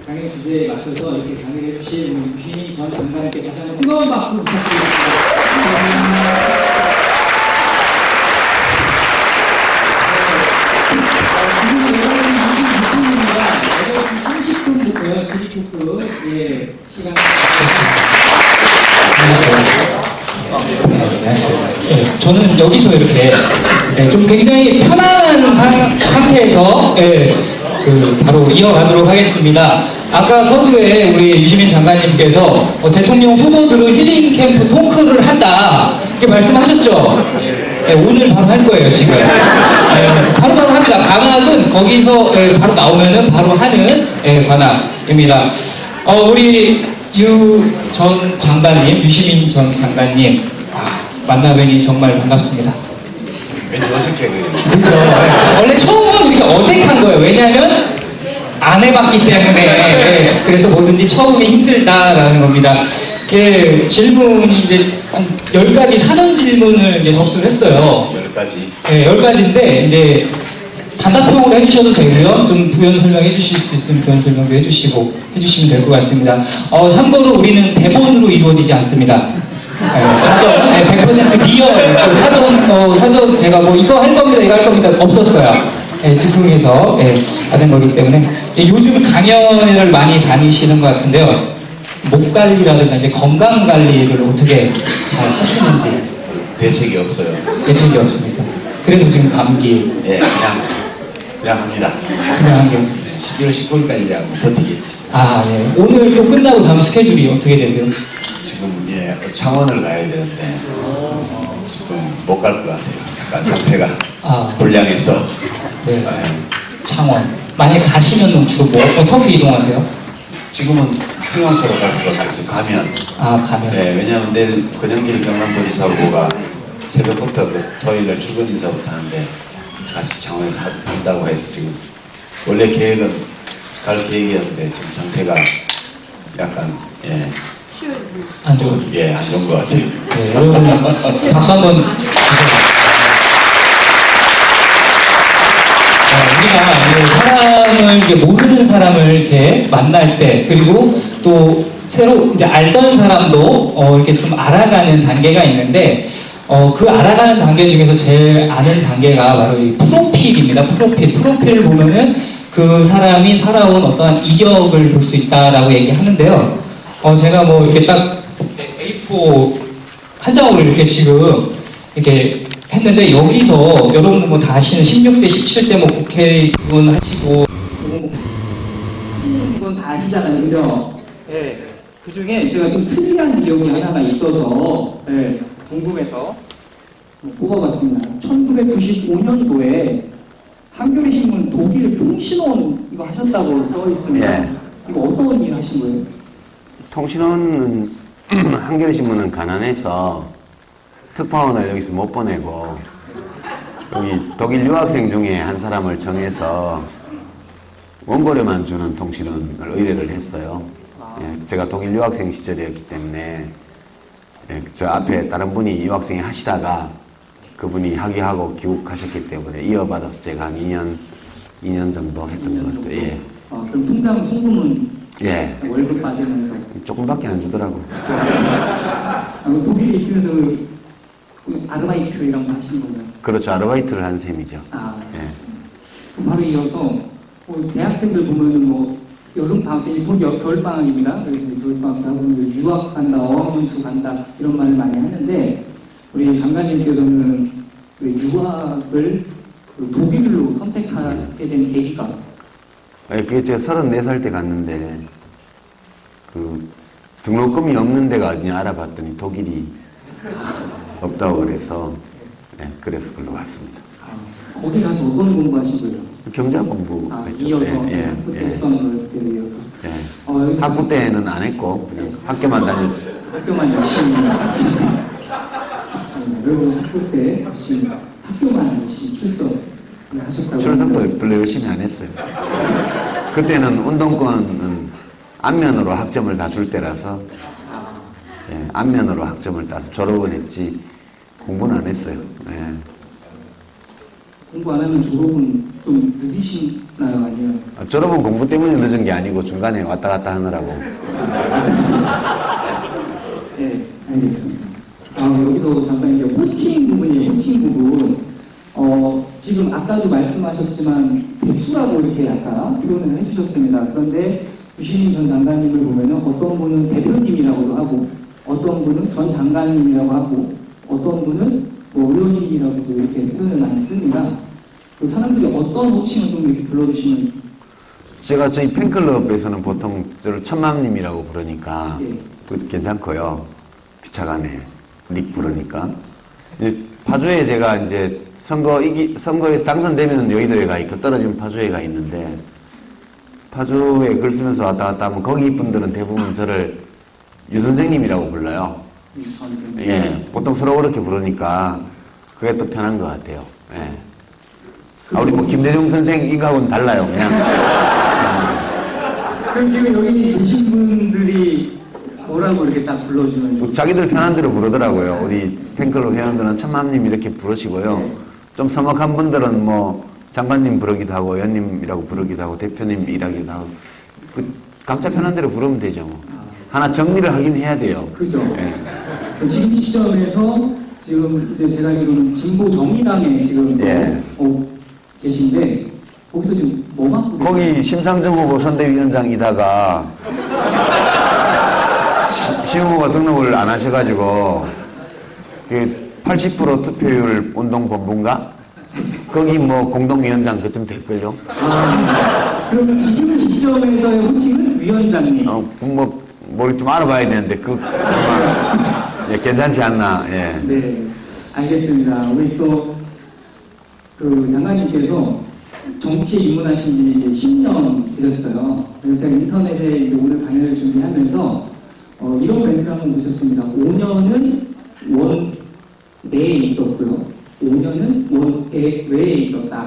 강의 주제에 맞춰서 이렇게 강의를 해주실 유시민 전 장관님께 다시 한번 뜨거운 박수 부탁드리겠습니다. 지금 30분부터요, 지식토크, 예, 시간. 예, 저는 여기서 이렇게 좀 굉장히 편안한 상태에서 바로 이어가도록 하겠습니다. 아까 서두에 우리 유시민 장관님께서 대통령 후보들은 힐링 캠프 토크를 한다 이렇게 말씀하셨죠? 오늘 바로 할 거예요, 지금. 바로 합니다. 관악은 거기서 바로 나오면은 바로 하는 관악입니다. 우리 유 전 장관님, 유시민 전 장관님, 만나뵈니 정말 반갑습니다. 왠지 어색해. 그죠? 원래 처음은 이렇게 어색한 거예요. 왜냐하면 안 해봤기 때문에. 그래서 뭐든지 처음이 힘들다라는 겁니다. 예, 질문이 이제 한 10가지 사전 질문을 이제 접수를 했어요. 10가지. 예, 10가지인데, 이제 단답형으로 해주셔도 되고요. 좀 부연 설명해 주실 수 있으면 부연 설명도 해주시면 될 것 같습니다. 참고로 우리는 대본으로 이루어지지 않습니다. 사전, 100% 리얼, 사전 제가 뭐 이거 할 겁니다, 이거 할 겁니다. 없었어요. 즉흥해서 받은 거기 때문에. 요즘 강연을 많이 다니시는 것 같은데요. 목 관리라든가 이제 건강 관리를 어떻게 잘 하시는지. 대책이 없어요. 대책이 없습니까? 그래서 지금 감기. 예, 그냥 합니다. 그냥 한 게. 12월 19일까지 그냥 버티겠지. 예. 오늘 또 끝나고 다음 스케줄이 어떻게 되세요? 지금, 창원을 가야 되는데, 지금 못 갈 것 같아요. 약간 상태가 불량해서. 네. 창원. 만약에 가시면 주로 어떻게 이동하세요? 지금은 승용차로 갈 수가 없어요. 가면. 가면. 네, 왜냐하면 내일 권영길 경남도지사후보가 새벽부터 토요일날 출근 인사부터 하는데, 같이 창원에서 한다고 해서 지금 원래 계획은 갈 계획이었는데 지금 상태가 약간 안 좋은. 안 좋은 것 같아요. 네, 여러분 박수 한번 주세요. 우리가 사람을 이제 모르는 사람을 이렇게 만날 때, 그리고 또 새로 이제 알던 사람도 이렇게 좀 알아가는 단계가 있는데, 그 알아가는 단계 중에서 제일 아는 단계가 바로 이 프로필입니다. 프로필을 보면은 그 사람이 살아온 어떠한 이력을 볼 수 있다라고 얘기하는데요. 제가 뭐 이렇게 딱 A4 한 장으로 이렇게 지금 이렇게 했는데, 여기서 여러분들 뭐 다 아시는 16대, 17대 뭐 국회의원 하시고, 하시는 분 다 아시잖아요. 그죠? 예. 그 중에 제가 좀 특이한 기억이 하나가 있어서, 궁금해서 뽑아봤습니다. 1995년도에 한겨레 신문 독일 통신원 이거 하셨다고 써 있습니다. 이거 어떤 일 하신 거예요? 통신원은 한겨레 신문은 가난해서 특파원을 여기서 못 보내고 여기 독일 유학생 중에 한 사람을 정해서 원고료만 주는 통신원을 의뢰를 했어요. 제가 독일 유학생 시절이었기 때문에 저 앞에 다른 분이 유학생이 하시다가 그분이 학위하고 귀국하셨기 때문에 이어받아서 제가 한 2년 정도 했던 것 같아요. 그럼 통장 송금은 월급 받으면서 조금밖에 안 주더라고요. 독일에 있으면서 아르바이트 이런 거 하시는 건가요? 그렇죠. 아르바이트를 한 셈이죠. 그럼 바로 이어서 대학생들 보면은 뭐 여름 방학 때 일본 겨울 방학입니다. 그래서 겨울 방학 다 보면 유학 간다, 어학연수 간다 이런 말을 많이 하는데, 우리 장관님께서는 유학을 독일로 선택하게 된 계기가? 그게 제가 34살 때 갔는데 등록금이 없는 데가 어디냐 알아봤더니 독일이 없다고 그래서 그래서 글로 갔습니다. 거기 가서 어떤 공부하신 거예요? 경제 공부 했죠. 이어서 했던 걸 이어서. 학부 때는 안 했고 그냥 학교만 다녔죠. 학교만 열심히 여러분 학교 때 학교만 열심히 출석을 하셨다고. 출석도 별로 열심히 안 했어요. 그때는 운동권은 안면으로 학점을 다 줄 때라서 안면으로 학점을 따서 졸업을 했지 공부는 안 했어요. 공부 안 하면 졸업은 좀 늦으시나요? 아니면? 졸업은 공부 때문에 늦은 게 아니고 중간에 왔다 갔다 하느라고. 네, 알겠습니다. 여기서 잠깐 이제 호칭 부분이에요. 호칭 부분. 지금 아까도 말씀하셨지만 백수라고 이렇게 아까 표현을 해주셨습니다. 그런데 유시민 전 장관님을 보면은 어떤 분은 대표님이라고도 하고, 어떤 분은 전 장관님이라고 하고, 어떤 분은 뭐 의원님이라고도 이렇게 표현을 많이 씁니다. 그 사람들이 어떤 호칭을 좀 이렇게 불러주시면. 제가 저희 팬클럽에서는 보통 저를 천맘님이라고 부르니까 예. 그 괜찮고요. 피차간에 닉 부르니까. 이제 파주에 제가 이제 선거에서 당선되면 여의도에 가 있고 떨어지면 파주에 가 있는데, 파주에 글 쓰면서 왔다 갔다 하면 거기 분들은 대부분 저를 유 선생님이라고 불러요. 선생님. 예, 보통 서로 그렇게 부르니까 그게 또 편한 것 같아요. 예. 우리 뭐 김대중 선생 이거하고는 달라요, 그냥. 그럼 지금 여기 계신 분들이 뭐라고 이렇게 딱 불러주면. 뭐 자기들 편한 대로 부르더라고요. 우리 팬클럽 회원들은 천맘님 이렇게 부르시고요. 좀 서먹한 분들은 뭐 장관님 부르기도 하고 의원님이라고 부르기도 하고 대표님이라기도 하고 각자 편한 대로 부르면 되죠. 뭐. 하나 정리를 하긴 해야 돼요. 그죠. 예. 그럼 지금 시점에서 지금 이제 제가 알기로는 진보 정의당에 지금 예. 계신데 거기서 지금 뭐 맡고 거기 심상정 후보 선대위원장이다가 시 후보가 등록을 안 하셔가지고 80% 투표율 운동본부인가? 거기 뭐 공동위원장 그쯤 될걸요? 그럼 지금 시점에서의 호칭은 위원장님. 뭘 좀 알아봐야 되는데, 예, 괜찮지 않나, 예. 네, 알겠습니다. 우리 또, 장관님께서 정치에 입문하신 지 이제 10년 되셨어요. 그래서 제가 인터넷에 이제 오늘 강연을 준비하면서, 이런 멘트를 한번 보셨습니다. 5년은 원 내에 있었고요. 5년은 원 외에 있었다.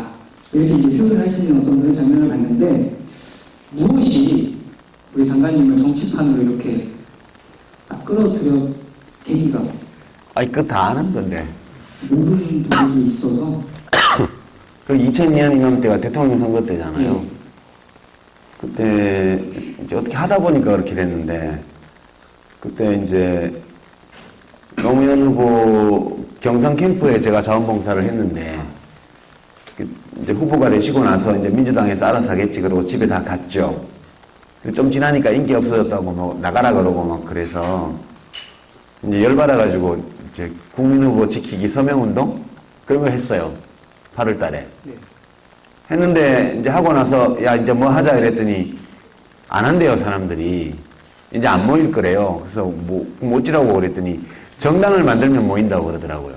이렇게 이제 표현을 하시는 어떤 그런 장면을 봤는데, 무엇이 우리 장관님을 정치판으로 이렇게 딱 끌어들여 계기가 그거 다 아는 건데. 모르는 부분이 있어서. 그 2002년 이맘때가 대통령 선거 때잖아요. 예. 그때 이제 어떻게 하다 보니까 그렇게 됐는데, 그때 이제 노무현 후보 경선 캠프에 제가 자원봉사를 했는데, 이제 후보가 되시고 나서 이제 민주당에서 알아서 하겠지 그러고 집에 다 갔죠. 좀 지나니까 인기 없어졌다고 뭐 나가라 그러고 막 그래서 이제 열받아가지고 이제 국민 후보 지키기 서명운동 그런 거 했어요. 8월 달에. 네. 했는데 이제 하고 나서 야 이제 뭐 하자 이랬더니 안 한대요 사람들이. 이제 안 모일 거래요. 그래서 뭐 어찌라고 그랬더니 정당을 만들면 모인다고 그러더라고요.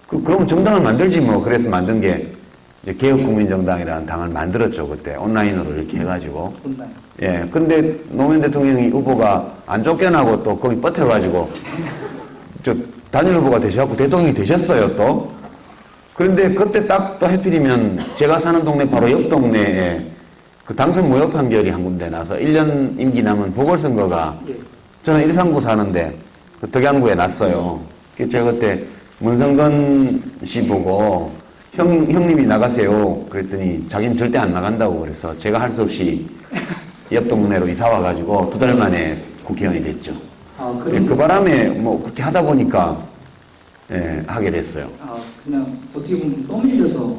그럼 정당을 만들지 뭐. 그래서 만든 게 이제 개혁국민정당이라는 당을 만들었죠. 그때 온라인으로 이렇게 해가지고. 온라인. 예. 근데 노무현 대통령이 후보가 안 쫓겨나고 또 거기 버텨가지고 저 단일 후보가 되셔갖고 대통령이 되셨어요 또. 그런데 그때 딱 또 해필이면 제가 사는 동네 바로 옆 동네에 그 당선 무효 판결이 한 군데 나서 1년 임기 남은 보궐선거가 예. 저는 일산구 사는데 그 덕양구에 났어요. 그래서 제가 그때 문성건 씨 보고 형님이 나가세요. 그랬더니 자기는 절대 안 나간다고 그래서 제가 할 수 없이 옆 동네로 이사 와가지고 2달 만에 국회의원이 됐죠. 그 바람에 뭐 그렇게 하다 보니까 예, 하게 됐어요. 그냥 어떻게 보면 떠밀려서.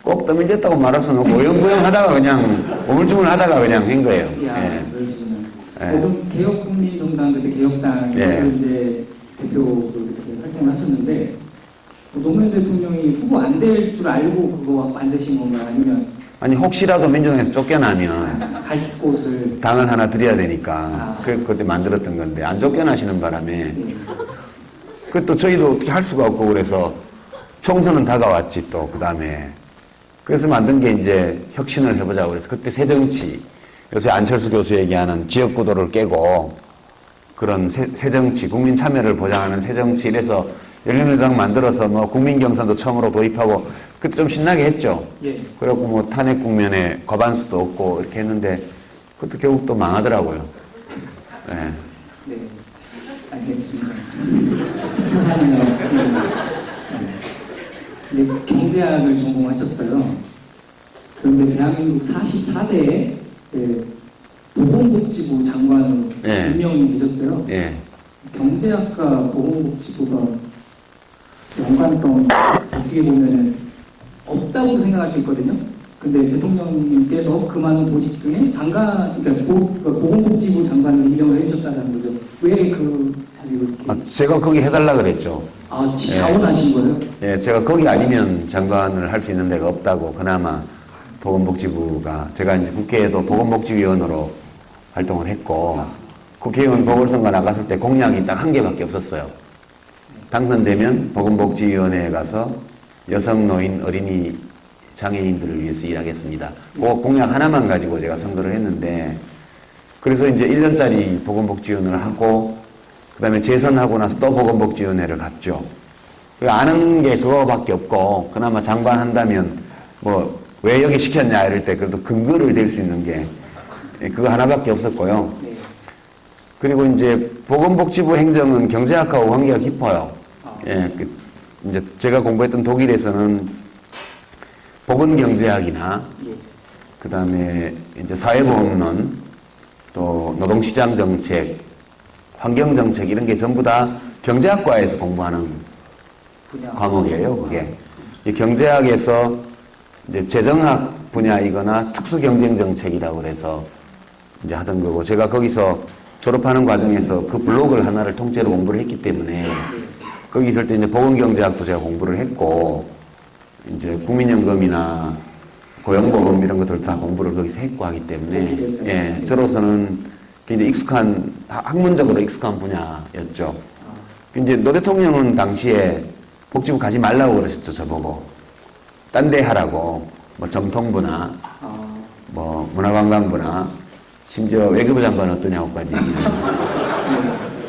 꼭 떠밀렸다고 말할 수는 없고 어영부영 하다가 그냥 오물쭈물 하다가 그냥 한 거예요. 예. 그러시면. 예. 그럼 개혁국민정당 그때 개혁당 예. 이제 대표로 이렇게 활동을 하셨는데 노무현 대통령이 후보 안 될 줄 알고 그거 만드신 건가요? 아니면 아니 혹시라도 민주당에서 쫓겨나면 갈 곳을. 당을 하나 드려야 되니까 그때 만들었던 건데 안 쫓겨나시는 바람에 예. 또 저희도 어떻게 할 수가 없고 그래서 총선은 다가왔지 또 그 다음에 그래서 만든 게 이제 혁신을 해보자고 그래서 그때 새정치 요새 안철수 교수 얘기하는 지역구도를 깨고 그런 새정치 국민 참여를 보장하는 새정치 이래서 열린우리당 만들어서 뭐 국민경선도 처음으로 도입하고 그때 좀 신나게 했죠. 예. 그래갖고 뭐 탄핵 국면에 과반수도 없고 이렇게 했는데 그것도 결국 또 망하더라고요. 네. 네. 알겠습니다. 특사사는요. 이제 경제학을 전공하셨어요. 그런데 대한민국 44대에 보건복지부 장관으로 예. 임명이 되셨어요. 예. 경제학과 보건복지부가 연관성 어떻게 보면 없다고 생각할 수 있거든요. 근데 대통령님께서 그 많은 보직 중에 장관, 그러니까 보건복지부 장관을 임명을 해주셨다는 거죠. 왜 그 사실 이렇게 제가 거기 해달라 그랬죠. 자원하신 거예요? 예, 제가 거기 아니면 장관을 할 수 있는 데가 없다고. 그나마 보건복지부가, 제가 이제 국회에도 보건복지위원으로 활동을 했고, 국회의원 보궐선거 나갔을 때 공약이 딱 한 개밖에 없었어요. 당선되면 보건복지위원회에 가서 여성, 노인, 어린이, 장애인들을 위해서 일하겠습니다. 그 공약 하나만 가지고 제가 선거를 했는데, 그래서 이제 1년짜리 보건복지위원회를 하고, 그 다음에 재선하고 나서 또 보건복지위원회를 갔죠. 아는 게 그거밖에 없고, 그나마 장관 한다면, 왜 여기 시켰냐 이럴 때 그래도 근거를 댈 수 있는 게, 그거 하나밖에 없었고요. 네. 그리고 이제 보건복지부 행정은 경제학하고 관계가 깊어요. 예, 이제 제가 공부했던 독일에서는 보건경제학이나, 예. 그 다음에 이제 사회보험론, 또 노동시장 정책, 환경정책 이런 게 전부 다 경제학과에서 공부하는 분야. 과목이에요, 그게. 이 경제학에서 이제 재정학 분야이거나 특수경쟁정책이라고 그래서 이제 하던 거고, 제가 거기서 졸업하는 과정에서 그 블록을 하나를 통째로 공부를 했기 때문에, 거기 있을 때 이제 보건경제학도 제가 공부를 했고, 이제 국민연금이나 고용보험 이런 것들 다 공부를 거기서 했고 하기 때문에, 예, 저로서는 굉장히 익숙한, 학문적으로 익숙한 분야였죠. 이제 노 대통령은 당시에 복지부 가지 말라고 그러셨죠, 저보고. 딴 데 하라고, 정통부나, 문화관광부나, 심지어 외교부 장관은 어떠냐고까지 얘기를.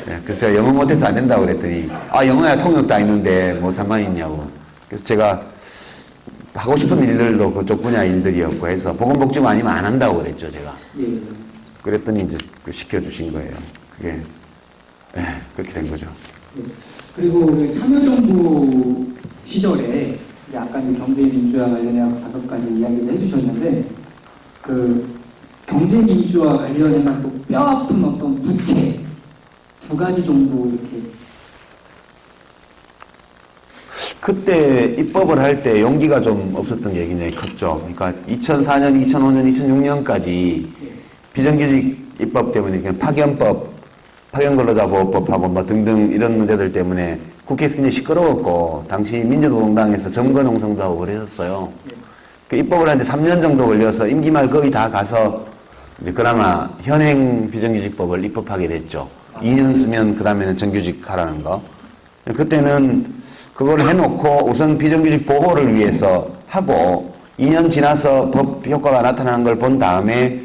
예, 그래서 제가 영어 못해서 안 된다고 그랬더니, 영어야 통역 다 있는데 뭐 상관이 있냐고. 그래서 제가 하고 싶은 일들도 그쪽 분야 일들이었고 해서 보건복지부 아니면 안 한다고 그랬죠, 제가. 예. 그랬더니 이제 시켜주신 거예요. 그게, 그렇게 된 거죠. 네. 그리고 그 참여정부 시절에 이제 아까 이제 경제민주화 관련해서 5가지 이야기를 해주셨는데 그 경제민주화 관련해서 또 뼈아픈 어떤 부채 2가지 정도 이렇게 그때 입법을 할 때 용기가 좀 없었던 게 굉장히 컸죠. 그러니까 2004년, 2005년, 2006년까지 비정규직 입법 때문에 그냥 파견법, 파견근로자보호법하고 등등 이런 문제들 때문에 국회에서 굉장히 시끄러웠고, 당시 민주노동당에서 점거농성도 하고 그랬었어요. 그 입법을 하는데 3년 정도 걸려서 임기 말 거의 다 가서 이제 그나마 현행 비정규직법을 입법하게 됐죠. 2년 쓰면 그 다음에는 정규직 하라는 거. 그때는 그걸 해놓고 우선 비정규직 보호를 위해서 하고 2년 지나서 법 효과가 나타나는 걸 본 다음에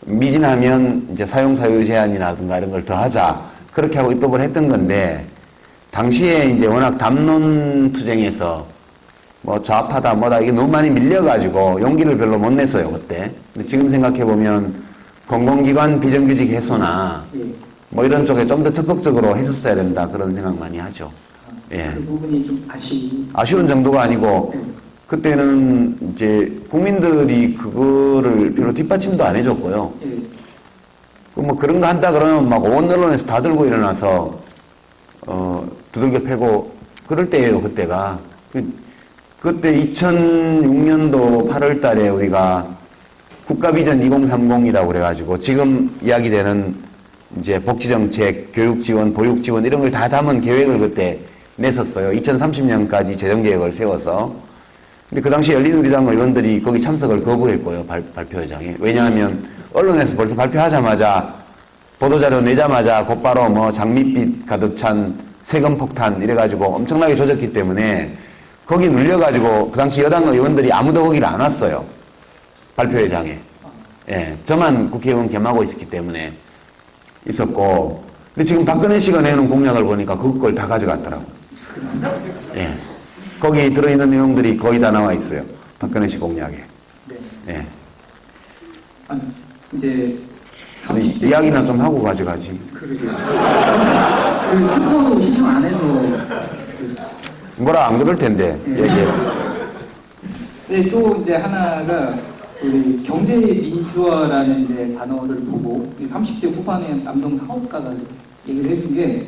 미진하면 이제 사용사유 제한이라든가 이런 걸 더 하자. 그렇게 하고 입법을 했던 건데, 당시에 이제 워낙 담론 투쟁에서 좌파다 뭐다 이게 너무 많이 밀려가지고 용기를 별로 못 냈어요, 그때. 근데 지금 생각해보면 공공기관 비정규직 해소나 이런 쪽에 좀 더 적극적으로 했었어야 된다. 그런 생각 많이 하죠. 예. 그 부분이 좀 아쉬운 정도가 아니고, 그때는 이제 국민들이 그거를 별로 뒷받침도 안 해줬고요. 그런 거 한다 그러면 막 온 언론에서 다 들고 일어나서, 두들겨 패고, 그럴 때예요, 그때가. 그때 2006년도 8월 달에 우리가 국가비전 2030이라고 그래가지고, 지금 이야기되는 이제 복지정책, 교육지원, 보육지원 이런 걸 다 담은 계획을 그때 냈었어요. 2030년까지 재정계획을 세워서. 근데 그 당시 열린우리당 의원들이 거기 참석을 거부했고요, 발표회장에. 왜냐하면 언론에서 벌써 발표하자마자 보도자료 내자마자 곧바로 장밋빛 가득 찬 세금 폭탄 이래가지고 엄청나게 조졌기 때문에 거기 눌려가지고 그 당시 여당 의원들이 아무도 거기를 안 왔어요. 발표회장에. 예, 저만 국회의원 겸하고 있었기 때문에 있었고. 근데 지금 박근혜 씨가 내놓은 공약을 보니까 그걸 다 가져갔더라고. 예. 거기 들어있는 내용들이 거의 다 나와 있어요. 박근혜 씨 공약에. 예. 이제 이야기나 좀 하고 가져가지. 그러게요. 특허도 신청 안 해서 뭐라 안 그럴 텐데. 얘기해. 네, 또 이제 하나가 우리 경제 민주화라는 이제 단어를 보고 30대 후반의 남성 사업가가 얘기를 해준 게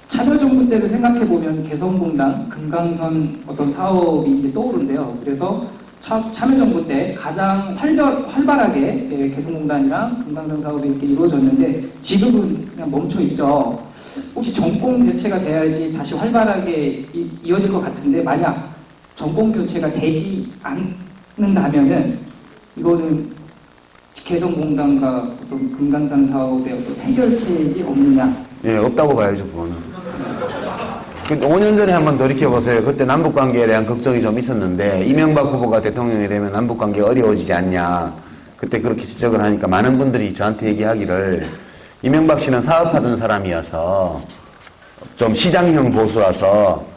참여정부 때를 생각해 보면 개성공단, 금강산 어떤 사업이 이제 떠오른대요. 그래서 참여정부 때 가장 활발하게 개성공단이랑 금강산 사업이 이렇게 이루어졌는데 지금은 그냥 멈춰 있죠. 혹시 정권 교체가 돼야지 다시 활발하게 이어질 것 같은데 만약 정권 교체가 되지 않는다면은 이거는 개성공단과 어떤 금강산 사업의 어떤 해결책이 없느냐? 예, 없다고 봐야죠, 그거는. 5년 전에 한번 돌이켜보세요. 그때 남북관계에 대한 걱정이 좀 있었는데, 이명박 후보가 대통령이 되면 남북관계가 어려워지지 않냐. 그때 그렇게 지적을 하니까 많은 분들이 저한테 얘기하기를, 이명박 씨는 사업하던 사람이어서, 좀 시장형 보수라서,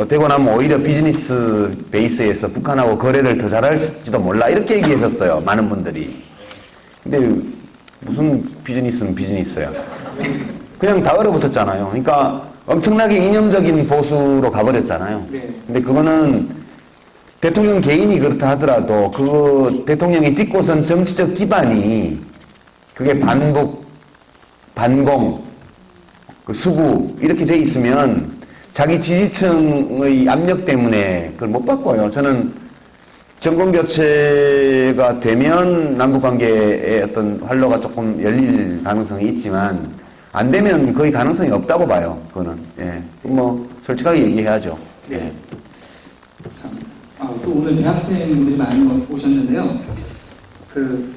되고 나면 오히려 비즈니스 베이스에서 북한하고 거래를 더 잘할지도 몰라. 이렇게 얘기했었어요. 많은 분들이. 근데 무슨 비즈니스는 비즈니스야. 그냥 다 얼어붙었잖아요. 그러니까 엄청나게 이념적인 보수로 가버렸잖아요. 네. 근데 그거는 대통령 개인이 그렇다 하더라도 그 대통령이 딛고선 정치적 기반이 그게 반북, 반공, 그 수구 이렇게 돼 있으면 자기 지지층의 압력 때문에 그걸 못 바꿔요. 저는 정권 교체가 되면 남북관계의 어떤 활로가 조금 열릴 가능성이 있지만 안 되면 거의 가능성이 없다고 봐요. 그거는 예, 뭐 솔직하게 얘기해야죠. 예. 또 오늘 대학생분들이 많이 오셨는데요. 그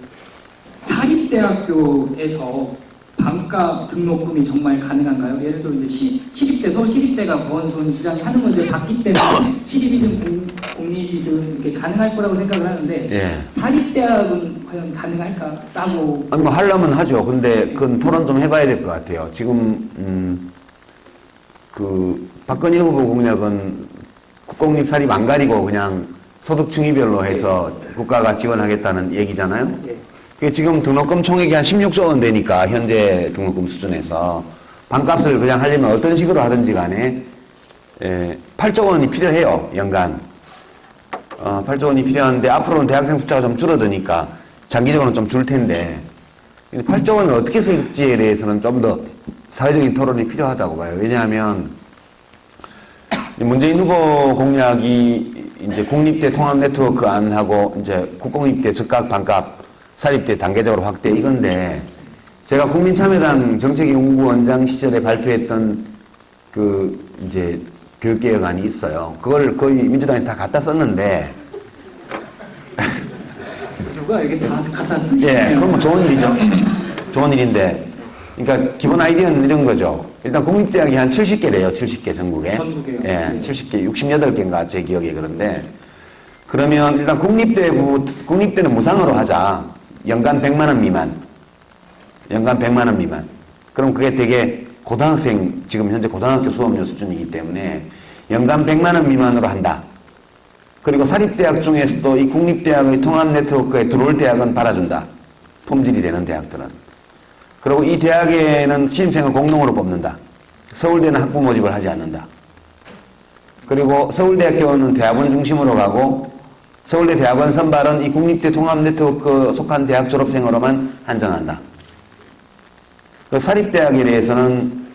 사립대학교에서 반값 등록금이 정말 가능한가요? 예를 들어 이제 시립대, 서울 시립대가 보건소원 시장이 하는 건데 받기 때문에 시립이든 공립이든 이렇게 가능할 거라고 생각을 하는데 예. 사립대학은 과연 가능할까? 라고 아니 뭐 하려면 하죠. 근데 그건 토론 좀 해봐야 될 것 같아요. 지금 그 박근혜 후보 공약은 국공립 사립 안 가리고 그냥 소득 층위별로 해서 국가가 지원하겠다는 얘기잖아요. 예. 그게 지금 등록금 총액이 한 16조 원 되니까 현재 등록금 수준에서 반값을 그냥 하려면 어떤 식으로 하든지 간에 8조 원이 필요해요. 연간. 8조 원이 필요한데 앞으로는 대학생 숫자가 좀 줄어드니까 장기적으로는 좀 줄 텐데 8조 원을 어떻게 쓸지에 대해서는 좀 더 사회적인 토론이 필요하다고 봐요. 왜냐하면 문재인 후보 공약이 이제 공립대 통합 네트워크 안하고 이제 국공립대 즉각 반값 사립대 단계적으로 확대 이건데 제가 국민참여당 정책연구원장 시절에 발표했던 그 이제 교육개혁안이 있어요. 그걸 거의 민주당에서 다 갖다 썼는데 누가 이렇게 다 갖다 쓰시네요. 예, 그건 뭐 좋은 일이죠. 좋은 일인데 그러니까 기본 아이디어는 이런 거죠. 일단 공립대학이 한 70개래요. 70개 전국에. 전국에요? 예, 네. 70개, 68개인가 제 기억에 그런데 그러면 일단 국립대는 무상으로 하자. 연간 100만 원 미만. 연간 100만 원 미만. 그럼 그게 되게 고등학생, 지금 현재 고등학교 수업료 수준이기 때문에 연간 100만 원 미만으로 한다. 그리고 사립대학 중에서도 이 국립대학의 통합 네트워크에 들어올 대학은 받아준다. 품질이 되는 대학들은. 그리고 이 대학에는 신입생을 공동으로 뽑는다. 서울대는 학부 모집을 하지 않는다. 그리고 서울대학교는 대학원 중심으로 가고 서울대 대학원 선발은 이 국립대 통합 네트워크 속한 대학 졸업생으로만 한정한다. 그 사립대학에 대해서는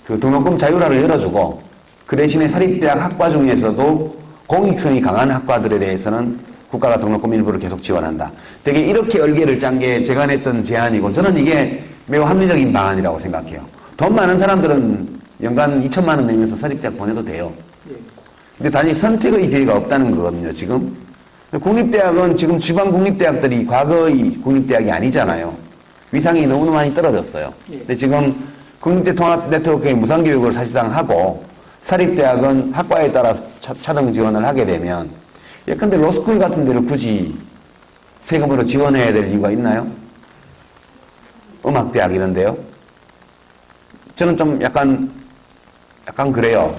그 등록금 자율화를 열어주고 그 대신에 사립대학 학과 중에서도 공익성이 강한 학과들에 대해서는 국가가 등록금 일부를 계속 지원한다. 되게 이렇게 얼개를 짠 게 제가 냈던 제안이고 저는 이게 매우 합리적인 방안이라고 생각해요. 돈 많은 사람들은 연간 2천만 원 내면서 사립대학 보내도 돼요. 근데 단지 선택의 기회가 없다는 거거든요, 지금. 국립대학은 지금 지방 국립대학들이 과거의 국립대학이 아니잖아요. 위상이 너무 많이 떨어졌어요. 근데 지금 국립대 통합 네트워크의 무상교육을 사실상 하고 사립대학은 학과에 따라서 차등 지원을 하게 되면 예컨대 로스쿨 같은 데를 굳이 세금으로 지원해야 될 이유가 있나요? 음악대학 이런데요. 저는 좀 약간 그래요.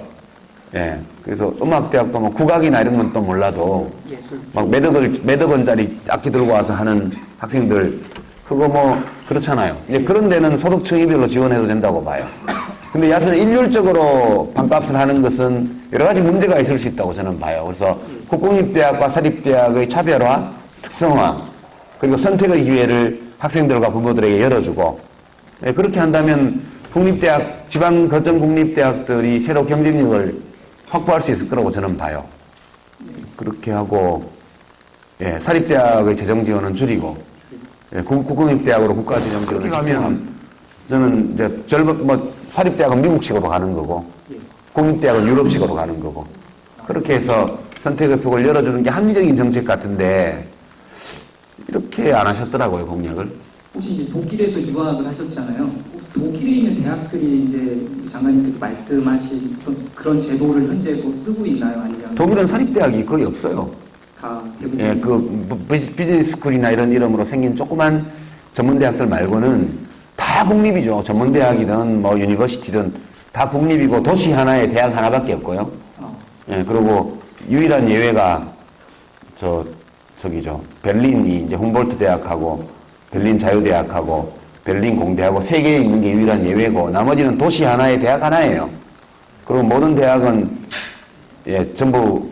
예. 그래서 음악대학도 뭐 국악이나 이런 건 또 몰라도 예술. 막 매덕 원짜리 악기 들고 와서 하는 학생들 그거 뭐 그렇잖아요. 이제 그런 데는 소득층위별로 지원해도 된다고 봐요. 근데 여하튼 일률적으로 반값을 하는 것은 여러 가지 문제가 있을 수 있다고 저는 봐요. 그래서 국공립대학과 사립대학의 차별화, 특성화, 그리고 선택의 기회를 학생들과 부모들에게 열어주고, 예, 그렇게 한다면 국립대학, 지방 거점 국립대학들이 새로 경쟁력을 확보할 수 있을 거라고 저는 봐요. 그렇게 하고, 예, 사립대학의 재정 지원은 줄이고, 예, 국공립대학으로 국가 재정 지원을 집중하면 저는 이제 사립대학은 미국식으로 가는 거고, 공립대학은 유럽식으로 가는 거고, 그렇게 해서 선택의 폭을 열어주는 게 합리적인 정책 같은데, 이렇게 안 하셨더라고요, 공약을. 혹시 이제 독일에서 유학을 하셨잖아요. 독일에 있는 대학들이 이제 장관님께서 말씀하신 그런 제도를 현재 뭐 쓰고 있나요? 아니면 독일은 사립대학이 거의 없어요. 다 대부분? 예, 비즈니스 스쿨이나 이런 이름으로 생긴 조그만 전문대학들 말고는 다 국립이죠. 전문대학이든 뭐 유니버시티든 다 국립이고 도시 하나에 대학 하나밖에 없고요. 예, 그리고 유일한 예외가 베를린이 이제 훔볼트 대학하고 베를린 자유대학하고 베를린 공대하고 세 개에 있는 게 유일한 예외고 나머지는 도시 하나에 대학 하나예요. 그리고 모든 대학은 예, 전부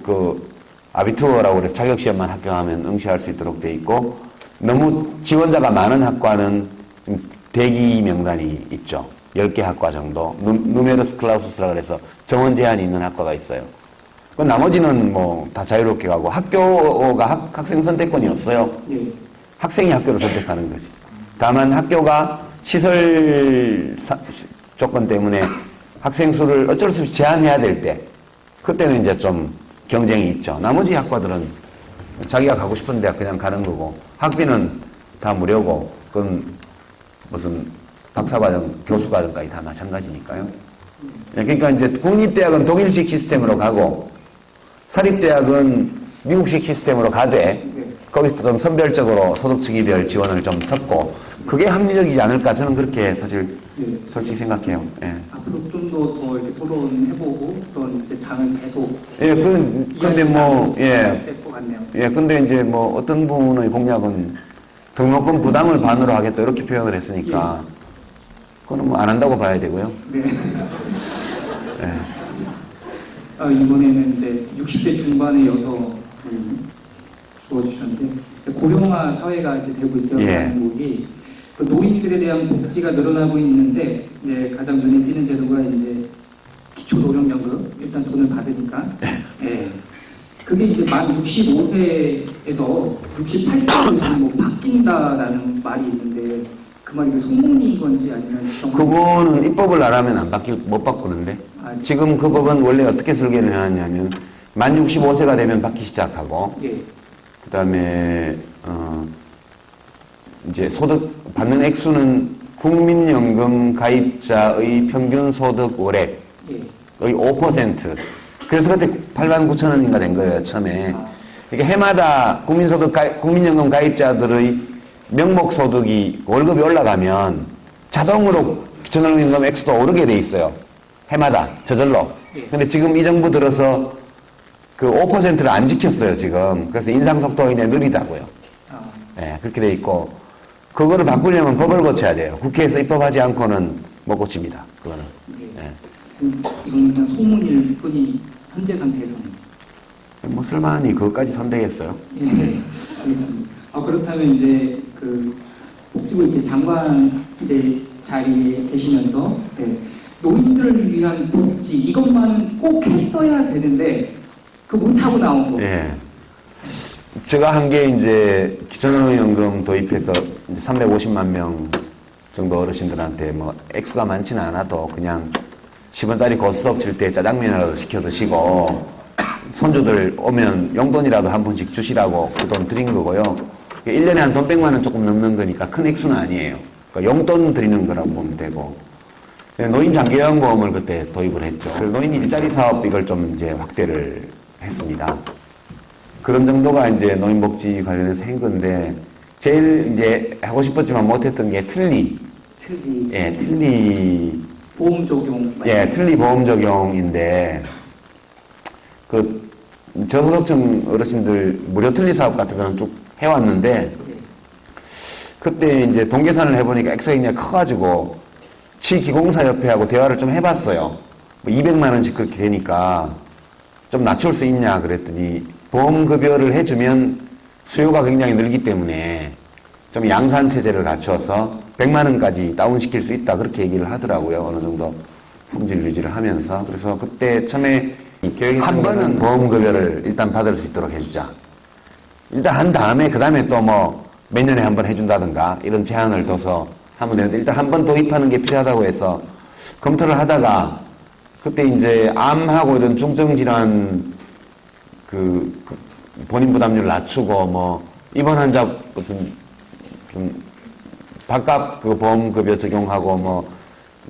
아비투어라고 그래서 자격시험만 합격하면 응시할 수 있도록 돼 있고 너무 지원자가 많은 학과는 대기 명단이 있죠. 10개 학과 정도. 누메러스 클라우스라 그래서 정원 제한이 있는 학과가 있어요. 나머지는 뭐 다 자유롭게 가고 학교가 학생 선택권이 없어요. 예. 학생이 학교를 선택하는 거지. 다만 학교가 시설 조건 때문에 학생 수를 어쩔 수 없이 제한해야 될 때 그때는 이제 좀 경쟁이 있죠. 나머지 학과들은 자기가 가고 싶은 대학 그냥 가는 거고 학비는 다 무료고 그건 무슨 박사과정, 교수과정까지 다 마찬가지니까요. 그러니까 이제 국립대학은 독일식 시스템으로 가고 사립대학은 미국식 시스템으로 가되 거기서 좀 선별적으로 소득층이별 지원을 좀 섞고 그게 합리적이지 않을까 저는 그렇게 사실 솔직히 생각해요. 예. 앞으로 좀 더 이렇게 토론해보고 어떤 이제 장은 계속 예, 근데 뭐, 될것 같네요. 예, 근데 이제 뭐 어떤 분의 공약은 등록금 부담을 반으로 하겠다 이렇게 표현을 했으니까 그거는 뭐 안 한다고 봐야 되고요. 네. 예. 이번에는 이제 60대 중반의 여성을 주어주셨는데 고령화 사회가 이제 되고 있어요. 예. 한국이 그 노인들에 대한 복지가 늘어나고 있는데 이제 가장 눈에 띄는 제도가 이제 기초노령연금 일단 돈을 받으니까 예. 그게 이제 만 65세에서 68세로 지금 뭐 바뀐다라는 말이 있는데 그 말이 속문인 건지 아니면 그거는 입법을 안 하면 못 바꾸는데 지금 그 법은 원래 어떻게 설계를 해놨냐면 만 65세가 되면 받기 시작하고 예. 그 다음에 이제 소득 받는 액수는 국민연금 가입자의 평균 소득 월액의 예. 5%. 그래서 그때 8만 9천 원인가 된 거예요, 처음에. 그러니까 해마다 국민연금 가입자들의 명목 소득이 월급이 올라가면 자동으로 기초노령연금 액수도 오르게 돼 있어요. 해마다 저절로. 근데 지금 이 정부 들어서 그 5%를 안 지켰어요, 지금. 그래서 인상 속도가 굉장히 느리다고요. 예, 그렇게 돼 있고 그거를 바꾸려면 법을 고쳐야 돼요. 국회에서 입법하지 않고는 못 고칩니다. 그거는. 예. 이건 그냥 소문일 뿐이 현재 상태에서는. 뭐 쓸만하니 그것까지 선대겠어요? 예, 알겠습니다. 그렇다면 이제 그 복지부 이렇게 장관 이제 자리에 계시면서 노인들을 위한 복지 이것만은 꼭 했어야 되는데 그 못하고 나온 거. 예. 제가 한 게 이제 기초노령연금 도입해서 이제 350만 명 정도 어르신들한테 뭐 액수가 많지는 않아도 그냥 10원짜리 고수업 칠 때 짜장면이라도 시켜 드시고 손주들 오면 용돈이라도 한 푼씩 주시라고 그 돈 드린 거고요. 1년에 한 돈 100만 원 조금 넘는 거니까 큰 액수는 아니에요. 그러니까 용돈 드리는 거라고 보면 되고. 노인 장기요양보험을 그때 도입을 했죠. 노인 일자리 사업 이걸 좀 이제 확대를 했습니다. 그런 정도가 이제 노인복지 관련해서 한 건데, 제일 이제 하고 싶었지만 못했던 게 틀니. 예, 틀니. 보험 적용. 예, 틀니 보험 적용인데, 그, 저소득층 어르신들 무료 틀니 사업 같은 거는 쭉 해왔는데, 그때 이제 동계산을 해보니까 액수가 굉장히 커가지고, 시기공사협회하고 대화를 좀 해봤어요. 뭐 200만 원씩 그렇게 되니까 좀 낮출 수 있냐 그랬더니 보험급여를 해주면 수요가 굉장히 늘기 때문에 좀 양산체제를 갖춰서 100만 원까지 다운시킬 수 있다 그렇게 얘기를 하더라고요. 어느 정도 품질 유지를 하면서. 그래서 그때 처음에 한 번은 보험급여를 일단 받을 수 있도록 해주자. 일단 한 다음에 그 다음에 또 뭐 몇 년에 한 번 해준다든가 이런 제한을 둬서 하면 되는데 일단 한 번 도입하는 게 필요하다고 해서 검토를 하다가 그때 이제 암하고 이런 중증질환 그 본인 부담률 낮추고 뭐 입원 환자 무슨 좀 바깥 그 보험급여 적용하고 뭐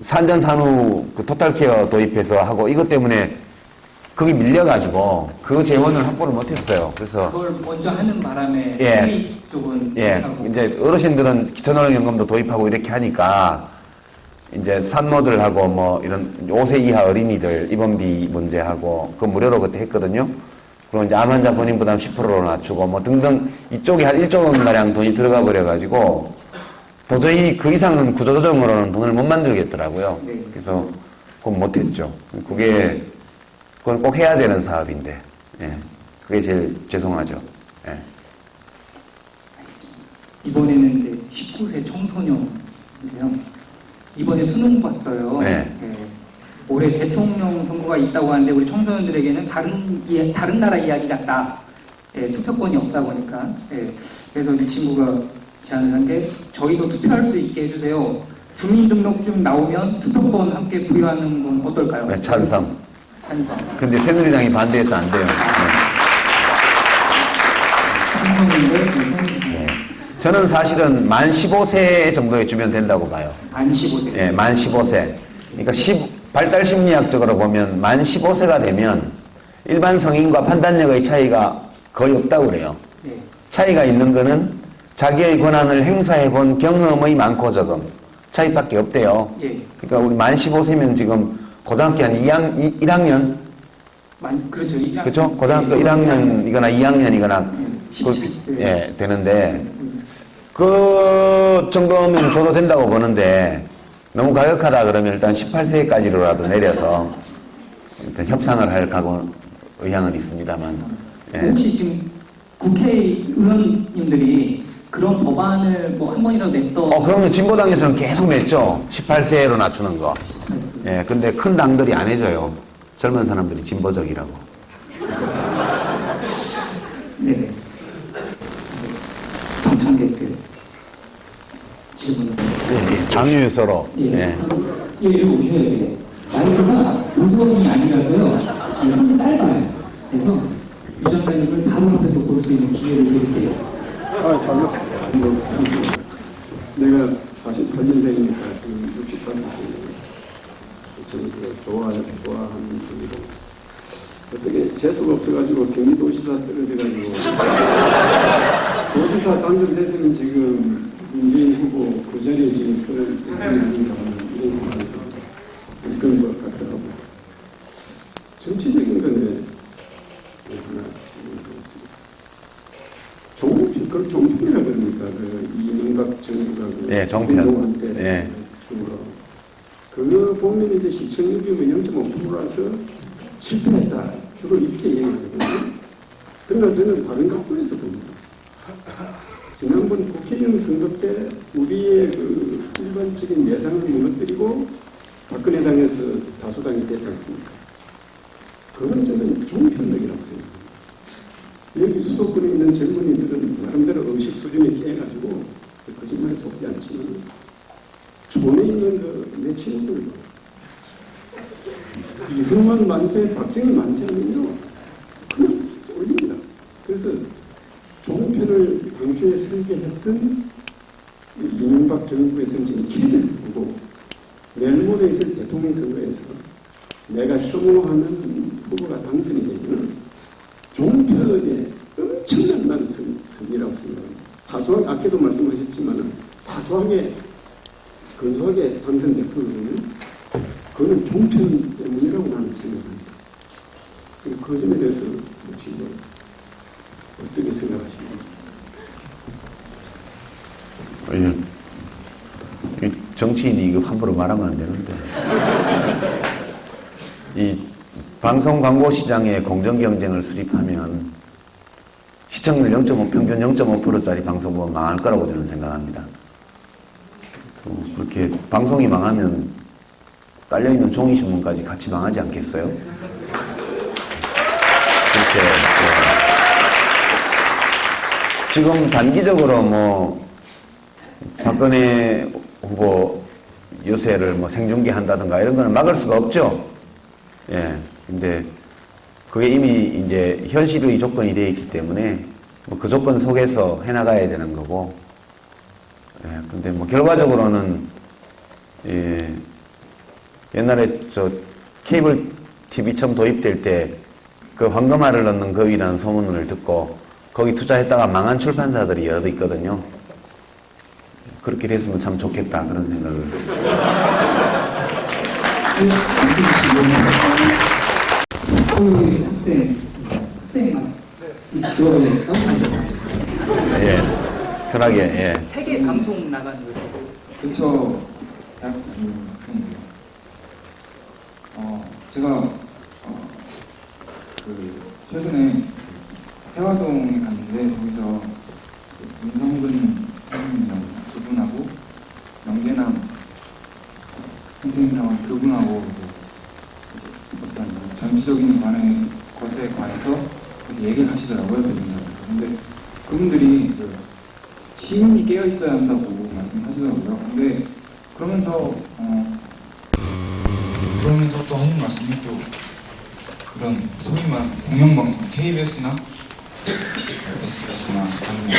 산전산후 그 토탈케어 도입해서 하고 이것 때문에 그게 밀려가지고 그 재원을 확보를 못했어요. 그래서 그걸 먼저 하는 바람에 예. 우리 쪽은 예, 못하고. 이제 어르신들은 기초노령연금도 도입하고 이렇게 하니까 이제 산모들하고 뭐 이런 5세 이하 어린이들 입원비 문제하고 그 무료로 그때 했거든요. 그리고 이제 암 환자 본인 부담 10%로 낮추고 뭐 등등 이쪽에 한 1조 원 가량 돈이 들어가 버려가지고 도저히 그 이상은 구조조정으로는 돈을 못 만들겠더라고요. 네. 그래서 그건 못했죠. 그건 꼭 해야 되는 사업인데, 예. 그게 제일 죄송하죠. 예. 이번에는 이제 19세 청소년인데요. 이번에 수능 봤어요. 네. 예. 올해 대통령 선거가 있다고 하는데 우리 청소년들에게는 다른 나라 이야기 같다. 예, 투표권이 없다 보니까. 예. 그래서 이 친구가 제안을 한 게 저희도 투표할 수 있게 해주세요. 주민등록증 나오면 투표권 함께 부여하는 건 어떨까요? 네, 찬성. 찬성. 근데 새누리당이 반대해서 안 돼요. 찬성인데 네. 저는 사실은 만 15세 정도에 주면 된다고 봐요. 안 15세. 예, 만 15세. 그러니까 발달 심리학적으로 보면 만 15세가 되면 일반 성인과 판단력의 차이가 거의 없다고 그래요. 예. 차이가 있는 거는 자기의 권한을 행사해 본 경험의 많고 적음 차이밖에 없대요. 예. 그러니까 우리 만 15세면 지금 고등학교 한 1학년 그렇죠. 1학년. 그렇죠? 고등학교 1학년이거나 2학년이거나 그, 17세. 예, 되는데 그 정도면 줘도 된다고 보는데 너무 가격하다 그러면 일단 18세까지로라도 내려서 일단 협상을 할 각오 의향은 있습니다만. 예. 혹시 지금 국회의원님들이 그런 법안을 뭐 한 번이라도 냈던 그러면 진보당에서는 계속 냈죠. 18세로 낮추는 거. 예, 근데 큰 당들이 안 해줘요. 젊은 사람들이 진보적이라고. 네. 방청객들 질문을 장유서로. 예. 여기 오셔야 돼요. 마이크가 무거움이 아니라서요. 손이 짧아요. 그래서 유 장관님을 바로 앞에서 볼 수 있는 기회를 드릴게요. 반갑습니다. 내가 48년생이니까 지금 65세입니다. 저는 좋아하는 분이고 어떻게 재수가 없어가지고 경기도지사 떨어져가지고 도지사 당선됐으면 지금 문재인 후보 그 자리에 지금 서 있는 아닌가 하는 이런 생각이 이끌 것 같기도 하고 정치적인 건데 하나 종편, 그걸 종편이라고 그럽니까? 그 이명박 정부가 그 예, 종편. 운동할 때 예. 주로 그거 보면 이제 시청률이 0.5%라서 실패했다. 주로 이렇게 얘기하거든요. 그러나 저는 다른 각도에서 봅니다. 지난번 국회의원 선거 때 우리의 그 일반적인 예상을 무너뜨리고 박근혜 당에서 다수당이 됐지 않습니까? 그건 저는 종편력이라고 생각합니다. 여기 수도권에 있는 젊은이들은 나름대로 의식 수준에 깨가지고 거짓말에 속지 않지만 촌에 있는 내 친구들 이승만 만세, 박정희 만세는요 그냥 쏠립니다. 그래서 종편을 당시에 설계했던 이명박 정부의 선진이 기회를 보고 내일 모레 있을 대통령 선거에서 내가 혐오하는 후보가 당선이 되면 종편의 엄청난 승리라고 생각합니다. 사소하게, 아까도 말씀하셨지만 사소하게, 근소하게 당선됐거든요. 그거는 종편 때문이라고 나는 생각합니다. 그 점에 대해서 혹시 어떻게 생각하십니까? 정치인이 이거 함부로 말하면 안 되는데. 이 방송 광고 시장에 공정 경쟁을 수립하면 시청률 0.5, 평균 0.5%짜리 방송국은 망할 거라고 저는 생각합니다. 그렇게 방송이 망하면 깔려있는 종이신문까지 같이 망하지 않겠어요? 그렇게, 지금 단기적으로 뭐, 박근혜 후보 요새를 뭐 생중계한다든가 이런 거는 막을 수가 없죠. 예. 근데 그게 이미 이제 현실의 조건이 되어 있기 때문에 뭐 그 조건 속에서 해나가야 되는 거고. 예. 근데 뭐 결과적으로는 예. 옛날에 저 케이블 TV 처음 도입될 때 그 황금알을 넣는 거위라는 소문을 듣고 거기 투자했다가 망한 출판사들이 여러 있거든요. 그렇게 됐으면 참 좋겠다 그런 생각을. 학생만 들어오니까 예, 편하게, 예. 세계 방송 나가는 거죠. 그쵸. 대학 학생이요. 제가 최근에 해화동에 갔는데 거기서 윤성근 선생님이랑 두 분하고 영재남 선생님이랑 그분하고 어떤 정치적인 것에 관해서 얘기를 하시더라고요, 그분들한테. 근데 그분들이 시민이 깨어 있어야 한다고 말씀하시더라고요. 근데 그러면서 또 하는 말씀이 또 그런 소위 말하는 공영방송 KBS나 SBS나 아니면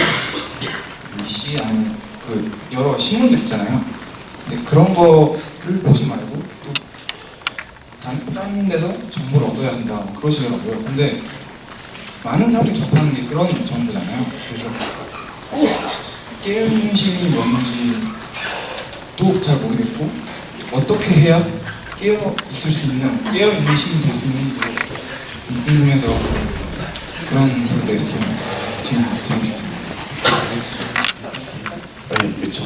BBC 아니면 그 여러 신문들 있잖아요. 근데 그런 거를 보지 말고 또 다른 데서 정보를 얻어야 한다 뭐 그러시더라고요. 근데 많은 사람들이 접하는 게 그런 정보잖아요. 그래서 깨어있는 시민이 뭔지도 잘 모르겠고 어떻게 해야 깨어있을 수 있는 깨어있는 시민이 될 수 있는지 좀 궁금해서 그런 부분에 대해서 좀 질문 드리고 싶습니다. 요청.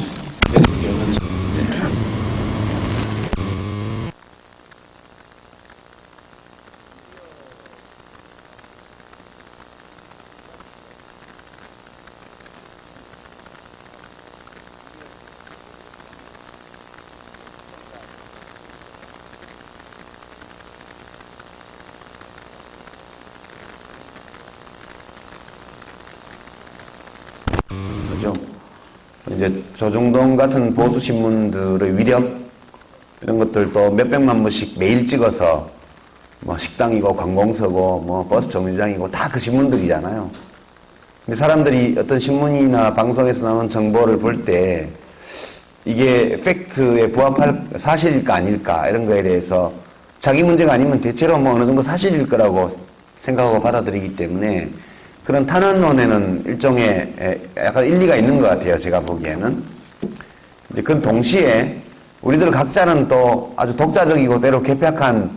그죠? 이제 조중동 같은 보수 신문들의 위력 이런 것들도 몇백만 부씩 매일 찍어서 뭐 식당이고 관공서고 뭐 버스 정류장이고 다 그 신문들이잖아요. 근데 사람들이 어떤 신문이나 방송에서 나오는 정보를 볼 때 이게 팩트에 부합할 사실일까 아닐까 이런 거에 대해서 자기 문제가 아니면 대체로 뭐 어느 정도 사실일 거라고 생각하고 받아들이기 때문에 그런 탄원론에는 일종의 약간 일리가 있는 것 같아요. 제가 보기에는. 이제 그 동시에 우리들 각자는 또 아주 독자적이고 때로 개폐한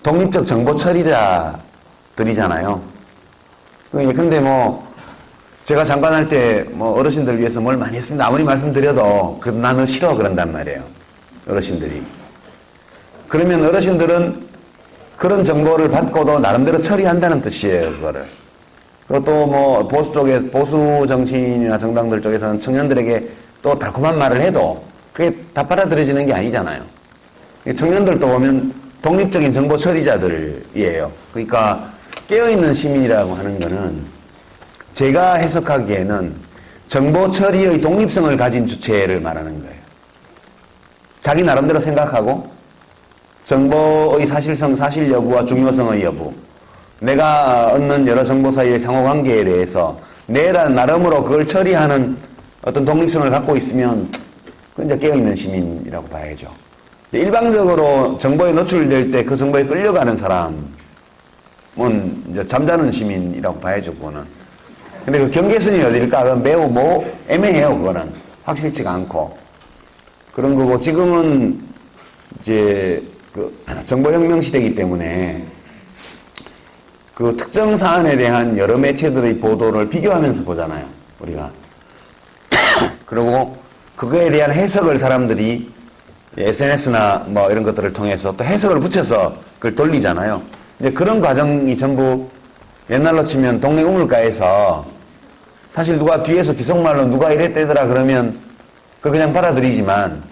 독립적 정보 처리자들이잖아요. 근데 뭐 제가 장관할 때 뭐 어르신들 위해서 뭘 많이 했습니다. 아무리 말씀드려도 나는 싫어 그런단 말이에요. 어르신들이. 그러면 어르신들은 그런 정보를 받고도 나름대로 처리한다는 뜻이에요. 그거를. 그리고 또 뭐 보수 쪽에 보수 정치인이나 정당들 쪽에서는 청년들에게 또 달콤한 말을 해도 그게 다 받아들여지는 게 아니잖아요. 청년들도 보면 독립적인 정보 처리자들이에요. 그러니까 깨어있는 시민이라고 하는 거는 제가 해석하기에는 정보 처리의 독립성을 가진 주체를 말하는 거예요. 자기 나름대로 생각하고 정보의 사실성, 사실 여부와 중요성의 여부, 내가 얻는 여러 정보 사이의 상호관계에 대해서 나름으로 그걸 처리하는 어떤 독립성을 갖고 있으면 그건 이제 깨어있는 시민이라고 봐야죠. 일방적으로 정보에 노출될 때 그 정보에 끌려가는 사람은 이제 잠자는 시민이라고 봐야죠, 그거는. 근데 그 경계선이 어딜까? 그건 매우 애매해요, 그거는. 확실치가 않고. 그런 거고, 지금은 이제 그 정보혁명 시대이기 때문에 그 특정 사안에 대한 여러 매체들의 보도를 비교하면서 보잖아요, 우리가. 그리고 그거에 대한 해석을 사람들이 SNS나 뭐 이런 것들을 통해서 또 해석을 붙여서 그걸 돌리잖아요. 이제 그런 과정이 전부 옛날로 치면 동네 우물가에서 사실 누가 뒤에서 기속말로 누가 이랬대더라 그러면 그걸 그냥 받아들이지만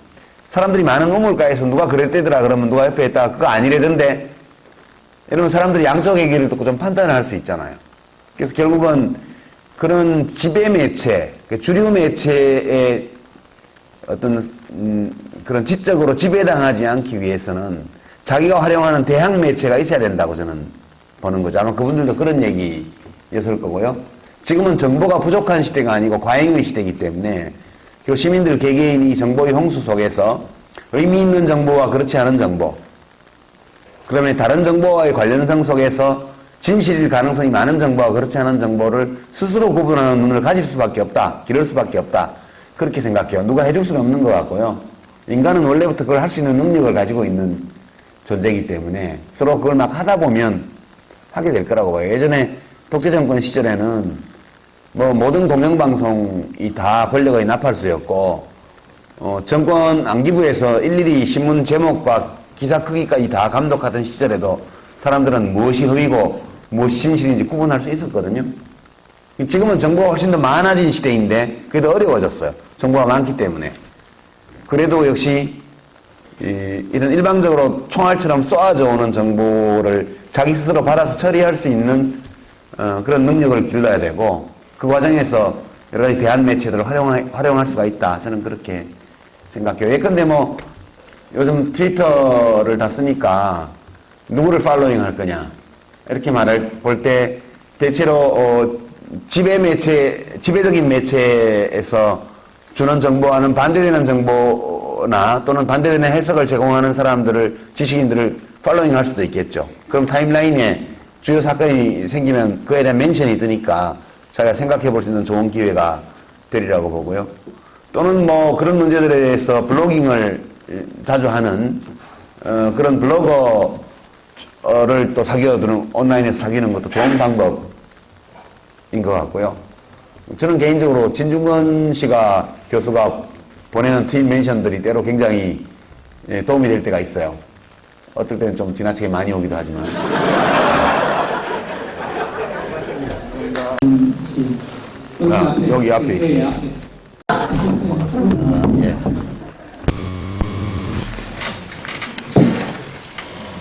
사람들이 많은 우물가에서 누가 그랬대더라 그러면 누가 옆에 있다가 그거 아니래던데 이러면 사람들이 양쪽 얘기를 듣고 좀 판단을 할 수 있잖아요. 그래서 결국은 그런 지배 매체, 주류 매체의 어떤 그런 지적으로 지배당하지 않기 위해서는 자기가 활용하는 대항 매체가 있어야 된다고 저는 보는 거죠. 아마 그분들도 그런 얘기였을 거고요. 지금은 정보가 부족한 시대가 아니고 과잉의 시대이기 때문에 그리고 시민들 개개인이 정보의 홍수 속에서 의미 있는 정보와 그렇지 않은 정보, 그다음에 다른 정보와의 관련성 속에서 진실일 가능성이 많은 정보와 그렇지 않은 정보를 스스로 구분하는 눈을 가질 수밖에 없다. 기를 수밖에 없다. 그렇게 생각해요. 누가 해줄 수는 없는 것 같고요. 인간은 원래부터 그걸 할 수 있는 능력을 가지고 있는 존재이기 때문에 서로 그걸 막 하다 보면 하게 될 거라고 봐요. 예전에 독재정권 시절에는 뭐 모든 공영방송이 다 권력의 나팔수였고 정권 안기부에서 일일이 신문 제목과 기사 크기까지 다 감독하던 시절에도 사람들은 무엇이 허위고 무엇이 진실인지 구분할 수 있었거든요. 지금은 정보가 훨씬 더 많아진 시대인데 그게 더 어려워졌어요. 정보가 많기 때문에. 그래도 역시 이런 일방적으로 총알처럼 쏘아져 오는 정보를 자기 스스로 받아서 처리할 수 있는 그런 능력을 길러야 되고 그 과정에서 여러 가지 대한 매체들을 활용할 수가 있다. 저는 그렇게 생각해요. 예컨대 뭐 요즘 트위터를 다 쓰니까 누구를 팔로잉 할 거냐 이렇게 말을 볼 때 대체로 지배적인 매체에서 주는 정보와는 반대되는 정보나 또는 반대되는 해석을 제공하는 사람들을 지식인들을 팔로잉 할 수도 있겠죠. 그럼 타임라인에 주요 사건이 생기면 그에 대한 멘션이 뜨니까 자기가 생각해 볼 수 있는 좋은 기회가 되리라고 보고요. 또는 뭐 그런 문제들에 대해서 블로깅을 자주 하는 그런 블로거를 또 사귀어두는 온라인에서 사귀는 것도 좋은 방법인 것 같고요. 저는 개인적으로 진중권 씨가 교수가 보내는 트윗 멘션들이 때로 굉장히 도움이 될 때가 있어요. 어떨 때는 좀 지나치게 많이 오기도 하지만. 여기 앞에 있습니다. 예.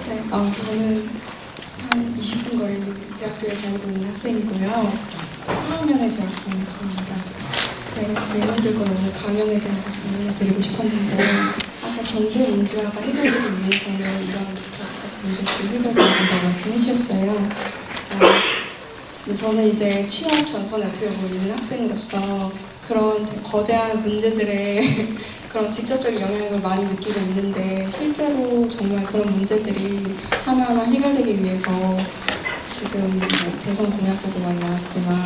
네, 저는 한 20분 거리 대학교에 다니고 있는 학생이고요. 1학년에 재학 중입니다. 제가 질문 드릴 건 오늘 강연에 대해서 질문을 드리고 싶었는데 아까 경제 문제화가 해결되기 위해서는 이런 5가지 문제들이 해결돼야 된다고 말씀해 주셨어요. 근데 저는 이제 취업 전선에 어떻게 보면 학생으로서 그런 거대한 문제들의 그런 직접적인 영향을 많이 느끼고 있는데 실제로 정말 그런 문제들이 하나하나 해결되기 위해서 지금 뭐 대선 공약들도 많이 나왔지만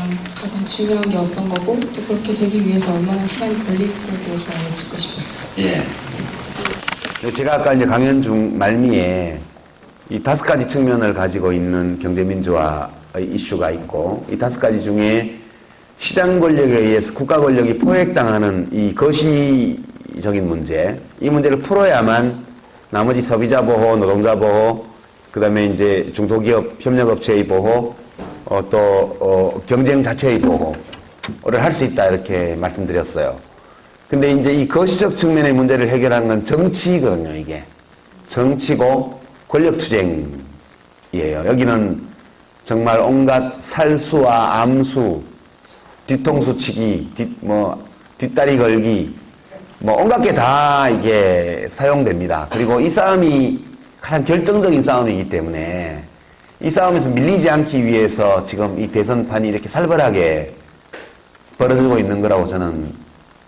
가장 중요한 게 어떤 거고 또 그렇게 되기 위해서 얼마나 시간이 걸릴지에 대해서 여쭙고 싶어요. 예. 제가 아까 이제 강연 중 말미에 이 5가지 측면을 가지고 있는 경제민주화의 이슈가 있고 이 5가지 중에 시장 권력에 의해서 국가 권력이 포획당하는 이 거시적인 문제, 이 문제를 풀어야만 나머지 소비자 보호, 노동자 보호, 그 다음에 이제 중소기업, 협력업체의 보호, 경쟁 자체의 보호를 할 수 있다 이렇게 말씀드렸어요. 근데 이제 이 거시적 측면의 문제를 해결하는 건 정치거든요, 이게. 정치고 권력투쟁이에요. 여기는 정말 온갖 살수와 암수, 뒤통수 치기, 뒷다리 걸기, 온갖 게 다 이게 사용됩니다. 그리고 이 싸움이 가장 결정적인 싸움이기 때문에 이 싸움에서 밀리지 않기 위해서 지금 이 대선판이 이렇게 살벌하게 벌어지고 있는 거라고 저는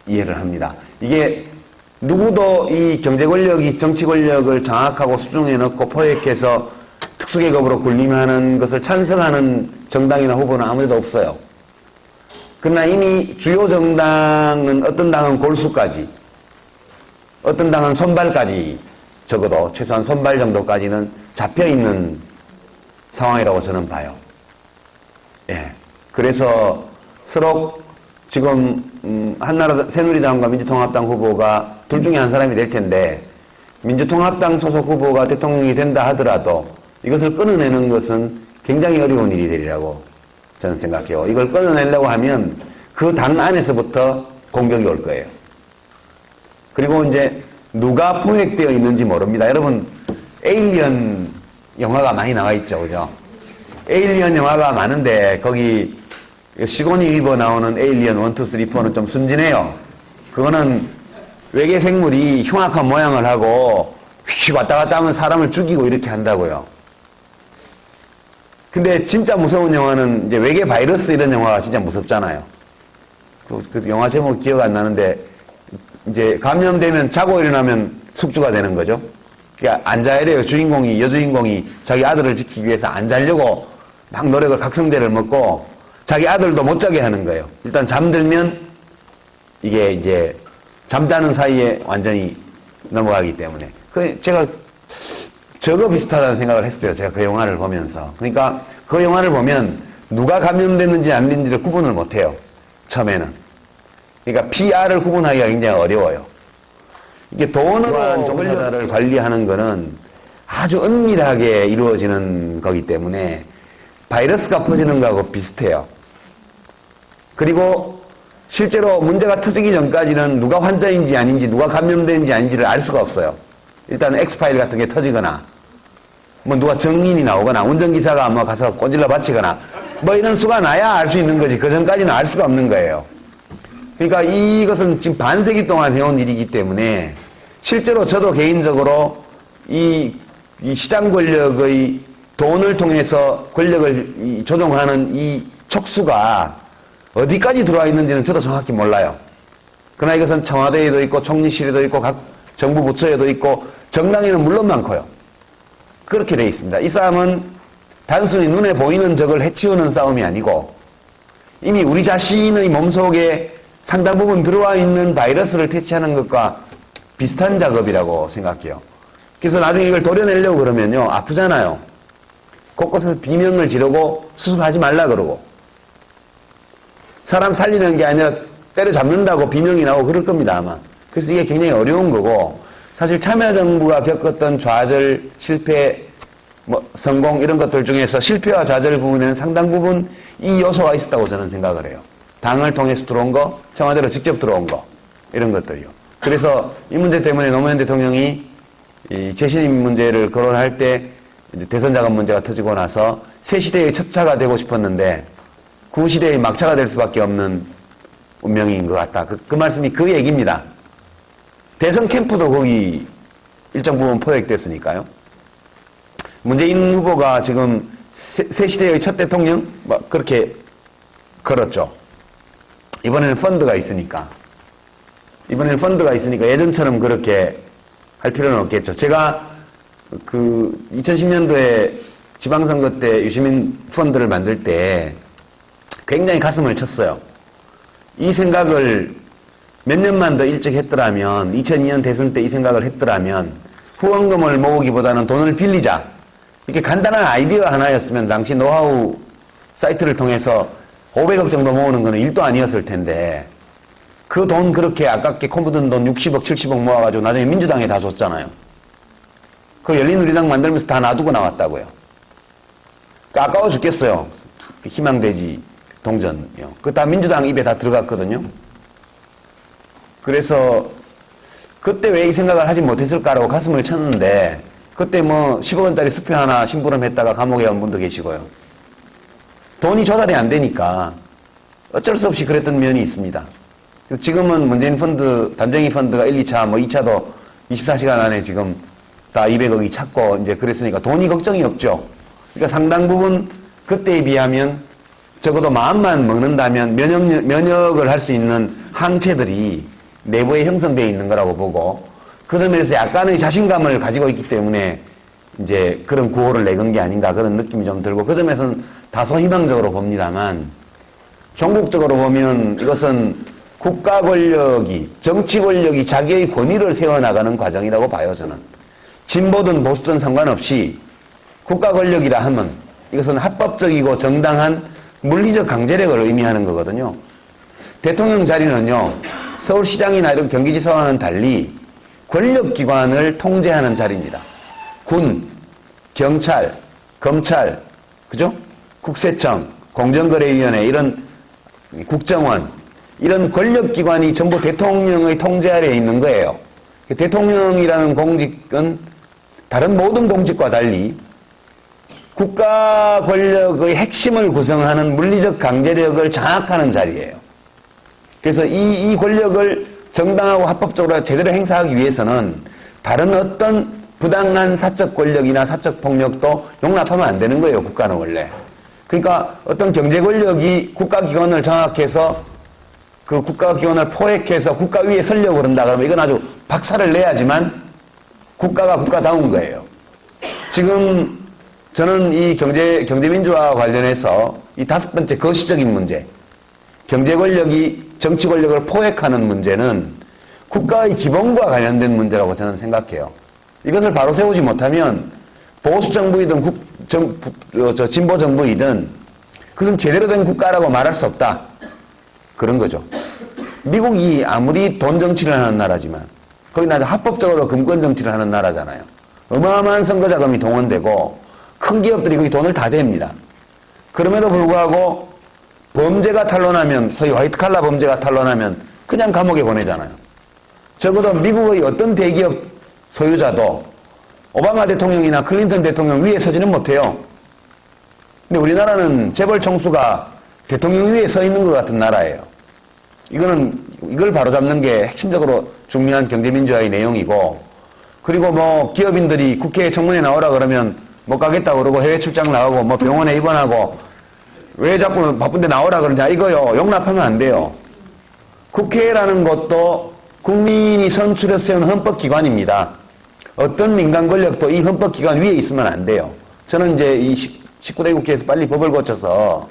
이해를 합니다. 이게 누구도 이 경제 권력이 정치 권력을 장악하고 수중에 넣고 포획해서 특수계급으로 군림하는 것을 찬성하는 정당이나 후보는 아무데도 없어요. 그러나 이미 주요 정당은 어떤 당은 골수까지, 어떤 당은 선발까지 적어도 최소한 선발 정도까지는 잡혀있는 상황이라고 저는 봐요. 예. 그래서 서로 지금 한나라 새누리당과 민주통합당 후보가 둘 중에 한 사람이 될 텐데 민주통합당 소속 후보가 대통령이 된다 하더라도 이것을 끊어내는 것은 굉장히 어려운 일이 되리라고 저는 생각해요. 이걸 끊어내려고 하면 그 당 안에서부터 공격이 올 거예요. 그리고 이제 누가 포획되어 있는지 모릅니다. 여러분, 에일리언 영화가 많이 나와 있죠, 그죠? 에일리언 영화가 많은데 거기 시고니 위버 나오는 에일리언 1, 2, 3, 4는 좀 순진해요. 그거는 외계 생물이 흉악한 모양을 하고 휙 왔다 갔다 하면 사람을 죽이고 이렇게 한다고요. 근데 진짜 무서운 영화는 이제 외계 바이러스 이런 영화가 진짜 무섭잖아요. 그 영화 제목 기억 안 나는데 이제 감염되면 자고 일어나면 숙주가 되는 거죠. 그러니까 안 자야 돼요. 여주인공이 자기 아들을 지키기 위해서 안 자려고 막 노력을 각성제를 먹고 자기 아들도 못 자게 하는 거예요. 일단 잠들면 이게 이제 잠자는 사이에 완전히 넘어가기 때문에. 제가 저거 비슷하다는 생각을 했어요. 제가 그 영화를 보면서. 그러니까 그 영화를 보면 누가 감염됐는지 안 됐는지를 구분을 못 해요. 처음에는. 그러니까 PR을 구분하기가 굉장히 어려워요. 이게 돈으로 종사자를 관리하는 거는 아주 은밀하게 이루어지는 거기 때문에 바이러스가 퍼지는 거하고 비슷해요. 그리고 실제로 문제가 터지기 전까지는 누가 환자인지 아닌지 누가 감염되는지 아닌지를 알 수가 없어요. 일단 엑스파일 같은 게 터지거나 뭐 누가 증인이 나오거나 운전기사가 뭐 가서 꼬질러 바치거나 뭐 이런 수가 나야 알 수 있는 거지 그 전까지는 알 수가 없는 거예요. 그러니까 이것은 지금 반세기 동안 해온 일이기 때문에 실제로 저도 개인적으로 이 시장 권력의 돈을 통해서 권력을 조종하는 이 촉수가 어디까지 들어와 있는지는 저도 정확히 몰라요. 그러나 이것은 청와대에도 있고 총리실에도 있고 각 정부 부처에도 있고 정당에는 물론 많고요. 그렇게 되어 있습니다. 이 싸움은 단순히 눈에 보이는 적을 해치우는 싸움이 아니고 이미 우리 자신의 몸속에 상당 부분 들어와 있는 바이러스를 퇴치하는 것과 비슷한 작업이라고 생각해요. 그래서 나중에 이걸 도려내려고 그러면요. 아프잖아요. 곳곳에서 비명을 지르고 수술하지 말라 그러고 사람 살리는 게 아니라 때려잡는다고 비명이 나오고 그럴 겁니다 아마. 그래서 이게 굉장히 어려운 거고 사실 참여정부가 겪었던 좌절, 실패, 성공 이런 것들 중에서 실패와 좌절 부분에는 상당 부분 이 요소가 있었다고 저는 생각을 해요. 당을 통해서 들어온 거, 청와대로 직접 들어온 거 이런 것들이요. 그래서 이 문제 때문에 노무현 대통령이 이 재신임 문제를 거론할 때 이제 대선 자금 문제가 터지고 나서 새 시대의 첫 차가 되고 싶었는데 구 시대의 막차가 될 수밖에 없는 운명인 것 같다. 그 말씀이 그 얘기입니다. 대선 캠프도 거기 일정 부분 포획됐으니까요. 문재인 후보가 지금 새 시대의 첫 대통령 그렇게 걸었죠. 이번에는 펀드가 있으니까 예전처럼 그렇게 할 필요는 없겠죠. 제가 그 2010년도에 지방선거 때 유시민 펀드를 만들 때 굉장히 가슴을 쳤어요. 이 생각을 몇 년만 더 일찍 했더라면 2002년 대선 때 이 생각을 했더라면 후원금을 모으기보다는 돈을 빌리자 이렇게 간단한 아이디어 하나였으면 당시 노하우 사이트를 통해서 500억 정도 모으는 거는 일도 아니었을 텐데 그 돈 그렇게 아깝게 코 묻은 돈 60억 70억 모아가지고 나중에 민주당에 다 줬잖아요. 그 열린우리당 만들면서 다 놔두고 나왔다고요. 아까워 죽겠어요. 희망돼지 동전이요. 그거 다 민주당 입에 다 들어갔거든요. 그래서 그때 왜 이 생각을 하지 못했을까라고 가슴을 쳤는데 그때 뭐 10억 원짜리 수표 하나 심부름했다가 감옥에 온 분도 계시고요. 돈이 조달이 안 되니까 어쩔 수 없이 그랬던 면이 있습니다. 지금은 문재인 펀드, 담쟁이 펀드가 1, 2차, 2차도 24시간 안에 지금 다 200억이 찼고 이제 그랬으니까 돈이 걱정이 없죠. 그러니까 상당 부분 그때에 비하면 적어도 마음만 먹는다면 면역을 할 수 있는 항체들이 내부에 형성되어 있는 거라고 보고 그 점에서 약간의 자신감을 가지고 있기 때문에 이제 그런 구호를 내건 게 아닌가 그런 느낌이 좀 들고 그 점에서는 다소 희망적으로 봅니다만 종국적으로 보면 이것은 국가 권력이 정치 권력이 자기의 권위를 세워나가는 과정이라고 봐요. 저는 진보든 보수든 상관없이 국가 권력이라 하면 이것은 합법적이고 정당한 물리적 강제력을 의미하는 거거든요. 대통령 자리는요 서울시장이나 이런 경기지사와는 달리 권력기관을 통제하는 자리입니다. 군, 경찰, 검찰, 그죠? 국세청, 공정거래위원회, 이런 국정원, 이런 권력기관이 전부 대통령의 통제 아래에 있는 거예요. 대통령이라는 공직은 다른 모든 공직과 달리 국가 권력의 핵심을 구성하는 물리적 강제력을 장악하는 자리예요. 그래서 이 권력을 정당하고 합법적으로 제대로 행사하기 위해서는 다른 어떤 부당한 사적 권력이나 사적 폭력도 용납하면 안 되는 거예요, 국가는 원래. 그러니까 어떤 경제 권력이 국가기관을 장악해서 그 국가기관을 포획해서 국가 위에 서려고 그런다 그러면 이건 아주 박살을 내야지만 국가가 국가다운 거예요. 지금 저는 이 경제민주화 관련해서 이 5번째 거시적인 문제, 경제 권력이 정치 권력을 포획하는 문제는 국가의 기본과 관련된 문제라고 저는 생각해요. 이것을 바로 세우지 못하면 보수 정부이든 진보 정부이든 그것은 제대로 된 국가라고 말할 수 없다. 그런 거죠. 미국이 아무리 돈 정치를 하는 나라지만 거기는 아주 합법적으로 금권 정치를 하는 나라잖아요. 어마어마한 선거 자금이 동원되고 큰 기업들이 거기 돈을 다 댑니다. 그럼에도 불구하고 범죄가 탄로나면, 소위 화이트 칼라 범죄가 탄로나면 그냥 감옥에 보내잖아요. 적어도 미국의 어떤 대기업 소유자도 오바마 대통령이나 클린턴 대통령 위에 서지는 못해요. 근데 우리나라는 재벌 총수가 대통령 위에 서 있는 것 같은 나라예요. 이걸 바로잡는 게 핵심적으로 중요한 경제민주화의 내용이고, 그리고 뭐 기업인들이 국회 청문회 나오라 그러면 못 가겠다 그러고 해외 출장 나가고 뭐 병원에 입원하고 왜 자꾸 바쁜데 나오라 그러냐, 이거요 용납하면 안 돼요. 국회라는 것도 국민이 선출해서 세운 헌법기관입니다. 어떤 민간 권력도 이 헌법기관 위에 있으면 안 돼요. 저는 이제 이 19대 국회에서 빨리 법을 고쳐서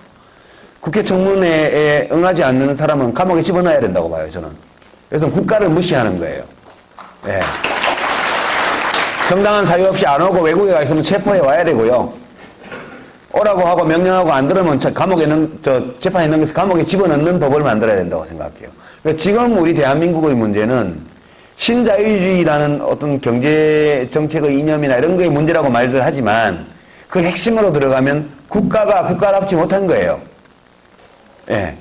국회 청문회에 응하지 않는 사람은 감옥에 집어넣어야 된다고 봐요, 저는. 그래서 국가를 무시하는 거예요. 예. 정당한 사유 없이 안 오고 외국에 가 있으면 체포해 와야 되고요. 오라고 하고 명령하고 안 들으면 재판에 넘겨서 감옥에 집어넣는 법을 만들어야 된다고 생각해요. 그러니까 지금 우리 대한민국의 문제는 신자유주의라는 어떤 경제 정책의 이념이나 이런 거의 문제라고 말을 하지만 그 핵심으로 들어가면 국가답지 못한 거예요. 예.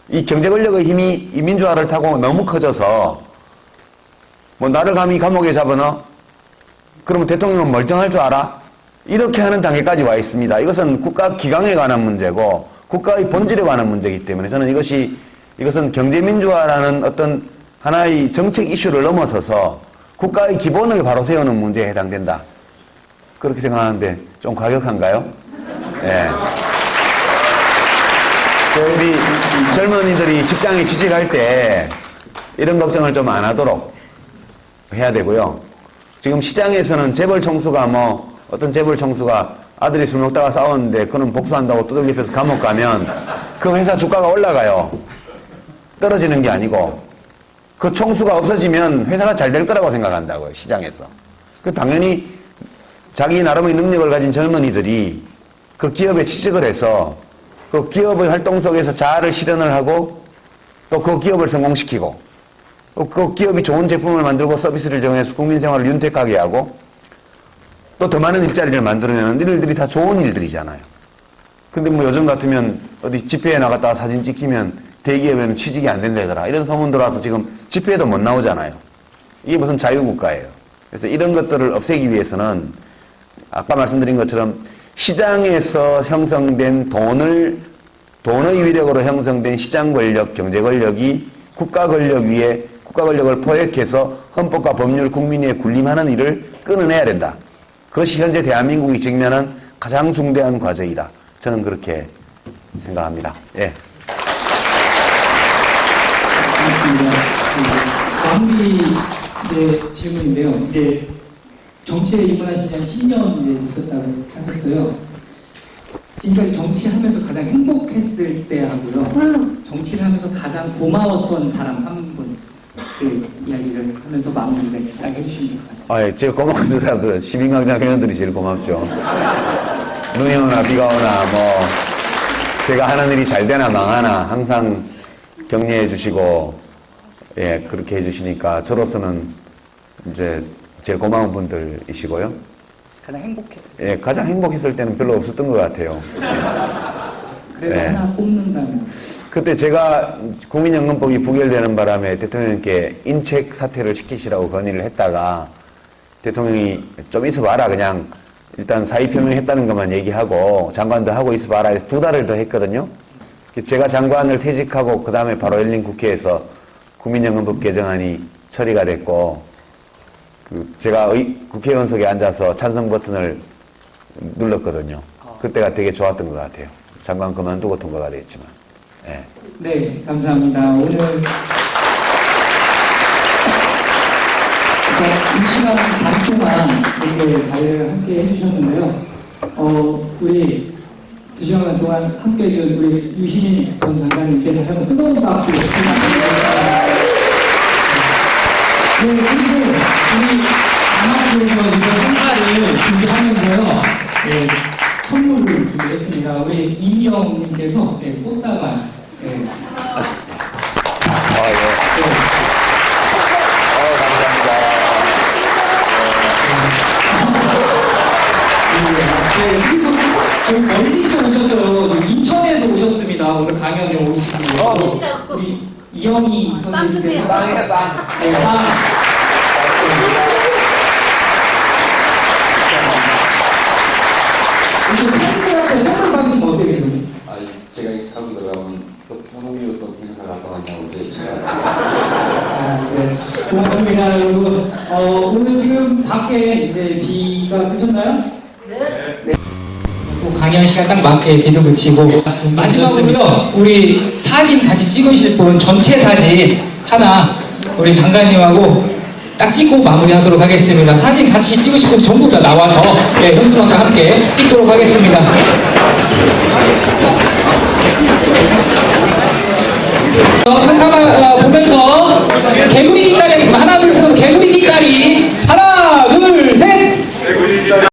이 경제 권력의 힘이 이 민주화를 타고 너무 커져서 뭐 나를 감히 감옥에 잡아넣어? 그러면 대통령은 멀쩡할 줄 알아? 이렇게 하는 단계까지 와 있습니다. 이것은 국가 기강에 관한 문제고 국가의 본질에 관한 문제이기 때문에 저는 이것은 경제민주화라는 어떤 하나의 정책 이슈를 넘어서서 국가의 기본을 바로 세우는 문제에 해당된다. 그렇게 생각하는데 좀 과격한가요? 예. 우리 젊은이들이 직장에 취직할 때 이런 걱정을 좀 안 하도록 해야 되고요. 지금 시장에서는 재벌 총수가 어떤 재벌 총수가 아들이 술 먹다가 싸웠는데 그는 복수한다고 두들겨서 감옥 가면 그 회사 주가가 올라가요. 떨어지는 게 아니고 그 총수가 없어지면 회사가 잘 될 거라고 생각한다고요, 시장에서. 당연히 자기 나름의 능력을 가진 젊은이들이 그 기업에 취직을 해서 그 기업의 활동 속에서 자아를 실현을 하고 또 그 기업을 성공시키고 그 기업이 좋은 제품을 만들고 서비스를 정해서 국민 생활을 윤택하게 하고 또 더 많은 일자리를 만들어내는 일들이 다 좋은 일들이잖아요. 근데 뭐 요즘 같으면 어디 집회에 나갔다가 사진 찍히면 대기업에는 취직이 안 된다더라, 이런 소문 들어와서 지금 집회에도 못 나오잖아요. 이게 무슨 자유국가예요. 그래서 이런 것들을 없애기 위해서는 아까 말씀드린 것처럼 시장에서 형성된 돈의 위력으로 형성된 시장 권력, 경제 권력이 국가 권력 위에 국가 권력을 포획해서 헌법과 법률, 국민에 군림하는 일을 끊어내야 된다. 그것이 현재 대한민국이 직면한 가장 중대한 과제이다. 저는 그렇게 생각합니다. 예. 마무리 질문인데요. 이제 정치에 입문하신 지 한 10년 되셨다고 하셨어요. 지금까지 정치하면서 가장 행복했을 때 하고요. 정치를 하면서 가장 고마웠던 사람 한 분 그 이야기를 하면서 마무리를 딱 해주시면 될 것 같습니다. 예, 제일 고마운 사람들은 시민광장 회원들이 제일 고맙죠. 눈이 오나 비가 오나 제가 하는 일이 잘 되나 망하나 항상 격려해 주시고, 예, 그렇게 해 주시니까 저로서는 이제 제일 고마운 분들이시고요. 가장 행복했어요. 예, 가장 행복했을 때는 별로 없었던 것 같아요. 그래도 네. 하나 꼽는다면. 그때 제가 국민연금법이 부결되는 바람에 대통령께 인책 사퇴를 시키시라고 건의를 했다가 대통령이 좀 있어봐라, 그냥 일단 사의 표명했다는 것만 얘기하고 장관도 하고 있어봐라 해서 2달을 더 했거든요. 제가 장관을 퇴직하고 그 다음에 바로 열린 국회에서 국민연금법 개정안이 처리가 됐고, 제가 국회의원석에 앉아서 찬성 버튼을 눌렀거든요. 그때가 되게 좋았던 것 같아요. 장관 그만두고 통과가 됐지만. 예. 네, 감사합니다. 오늘 2시간 반 동안 이렇게 자리를 함께 해주셨는데요. 우리 2시간 동안 함께 해준 우리 유시민 전 장관님께 다시 한번 뜨거운 박수 부탁드립니다. 네, 그리고 우리 아마추어에서 이번 성과를 준비하면서요, 네, 선물을 준비했습니다. 우리 임영님께서 네, 꽃다발. 네. 아, 예. 네, 그리고 저희 멀리서 오셨어요. 인천에서 오셨습니다. 오늘 강연에 오셨습니다. 우리 이영희 선생님께서 네, 빵. 이제 팬들한테 선물 받으시면 어때요, 대표님? 제가 가고 들어가면 또 현옥이 또 행사가 떠나냐고 제가 네. 고맙습니다, 여러분. 오늘 지금 밖에 이제 비가 그쳤나요? 네. 또 강연 시간 딱 맞게 비도 그치고 마지막으로요, 우리 사진 같이 찍으실 분 전체 사진 하나 우리 장관님하고 딱 찍고 마무리하도록 하겠습니다. 사진 같이 찍으실 분 전부 다 나와서 네, 현수막과 함께 찍도록 하겠습니다. 한 카메라 보면서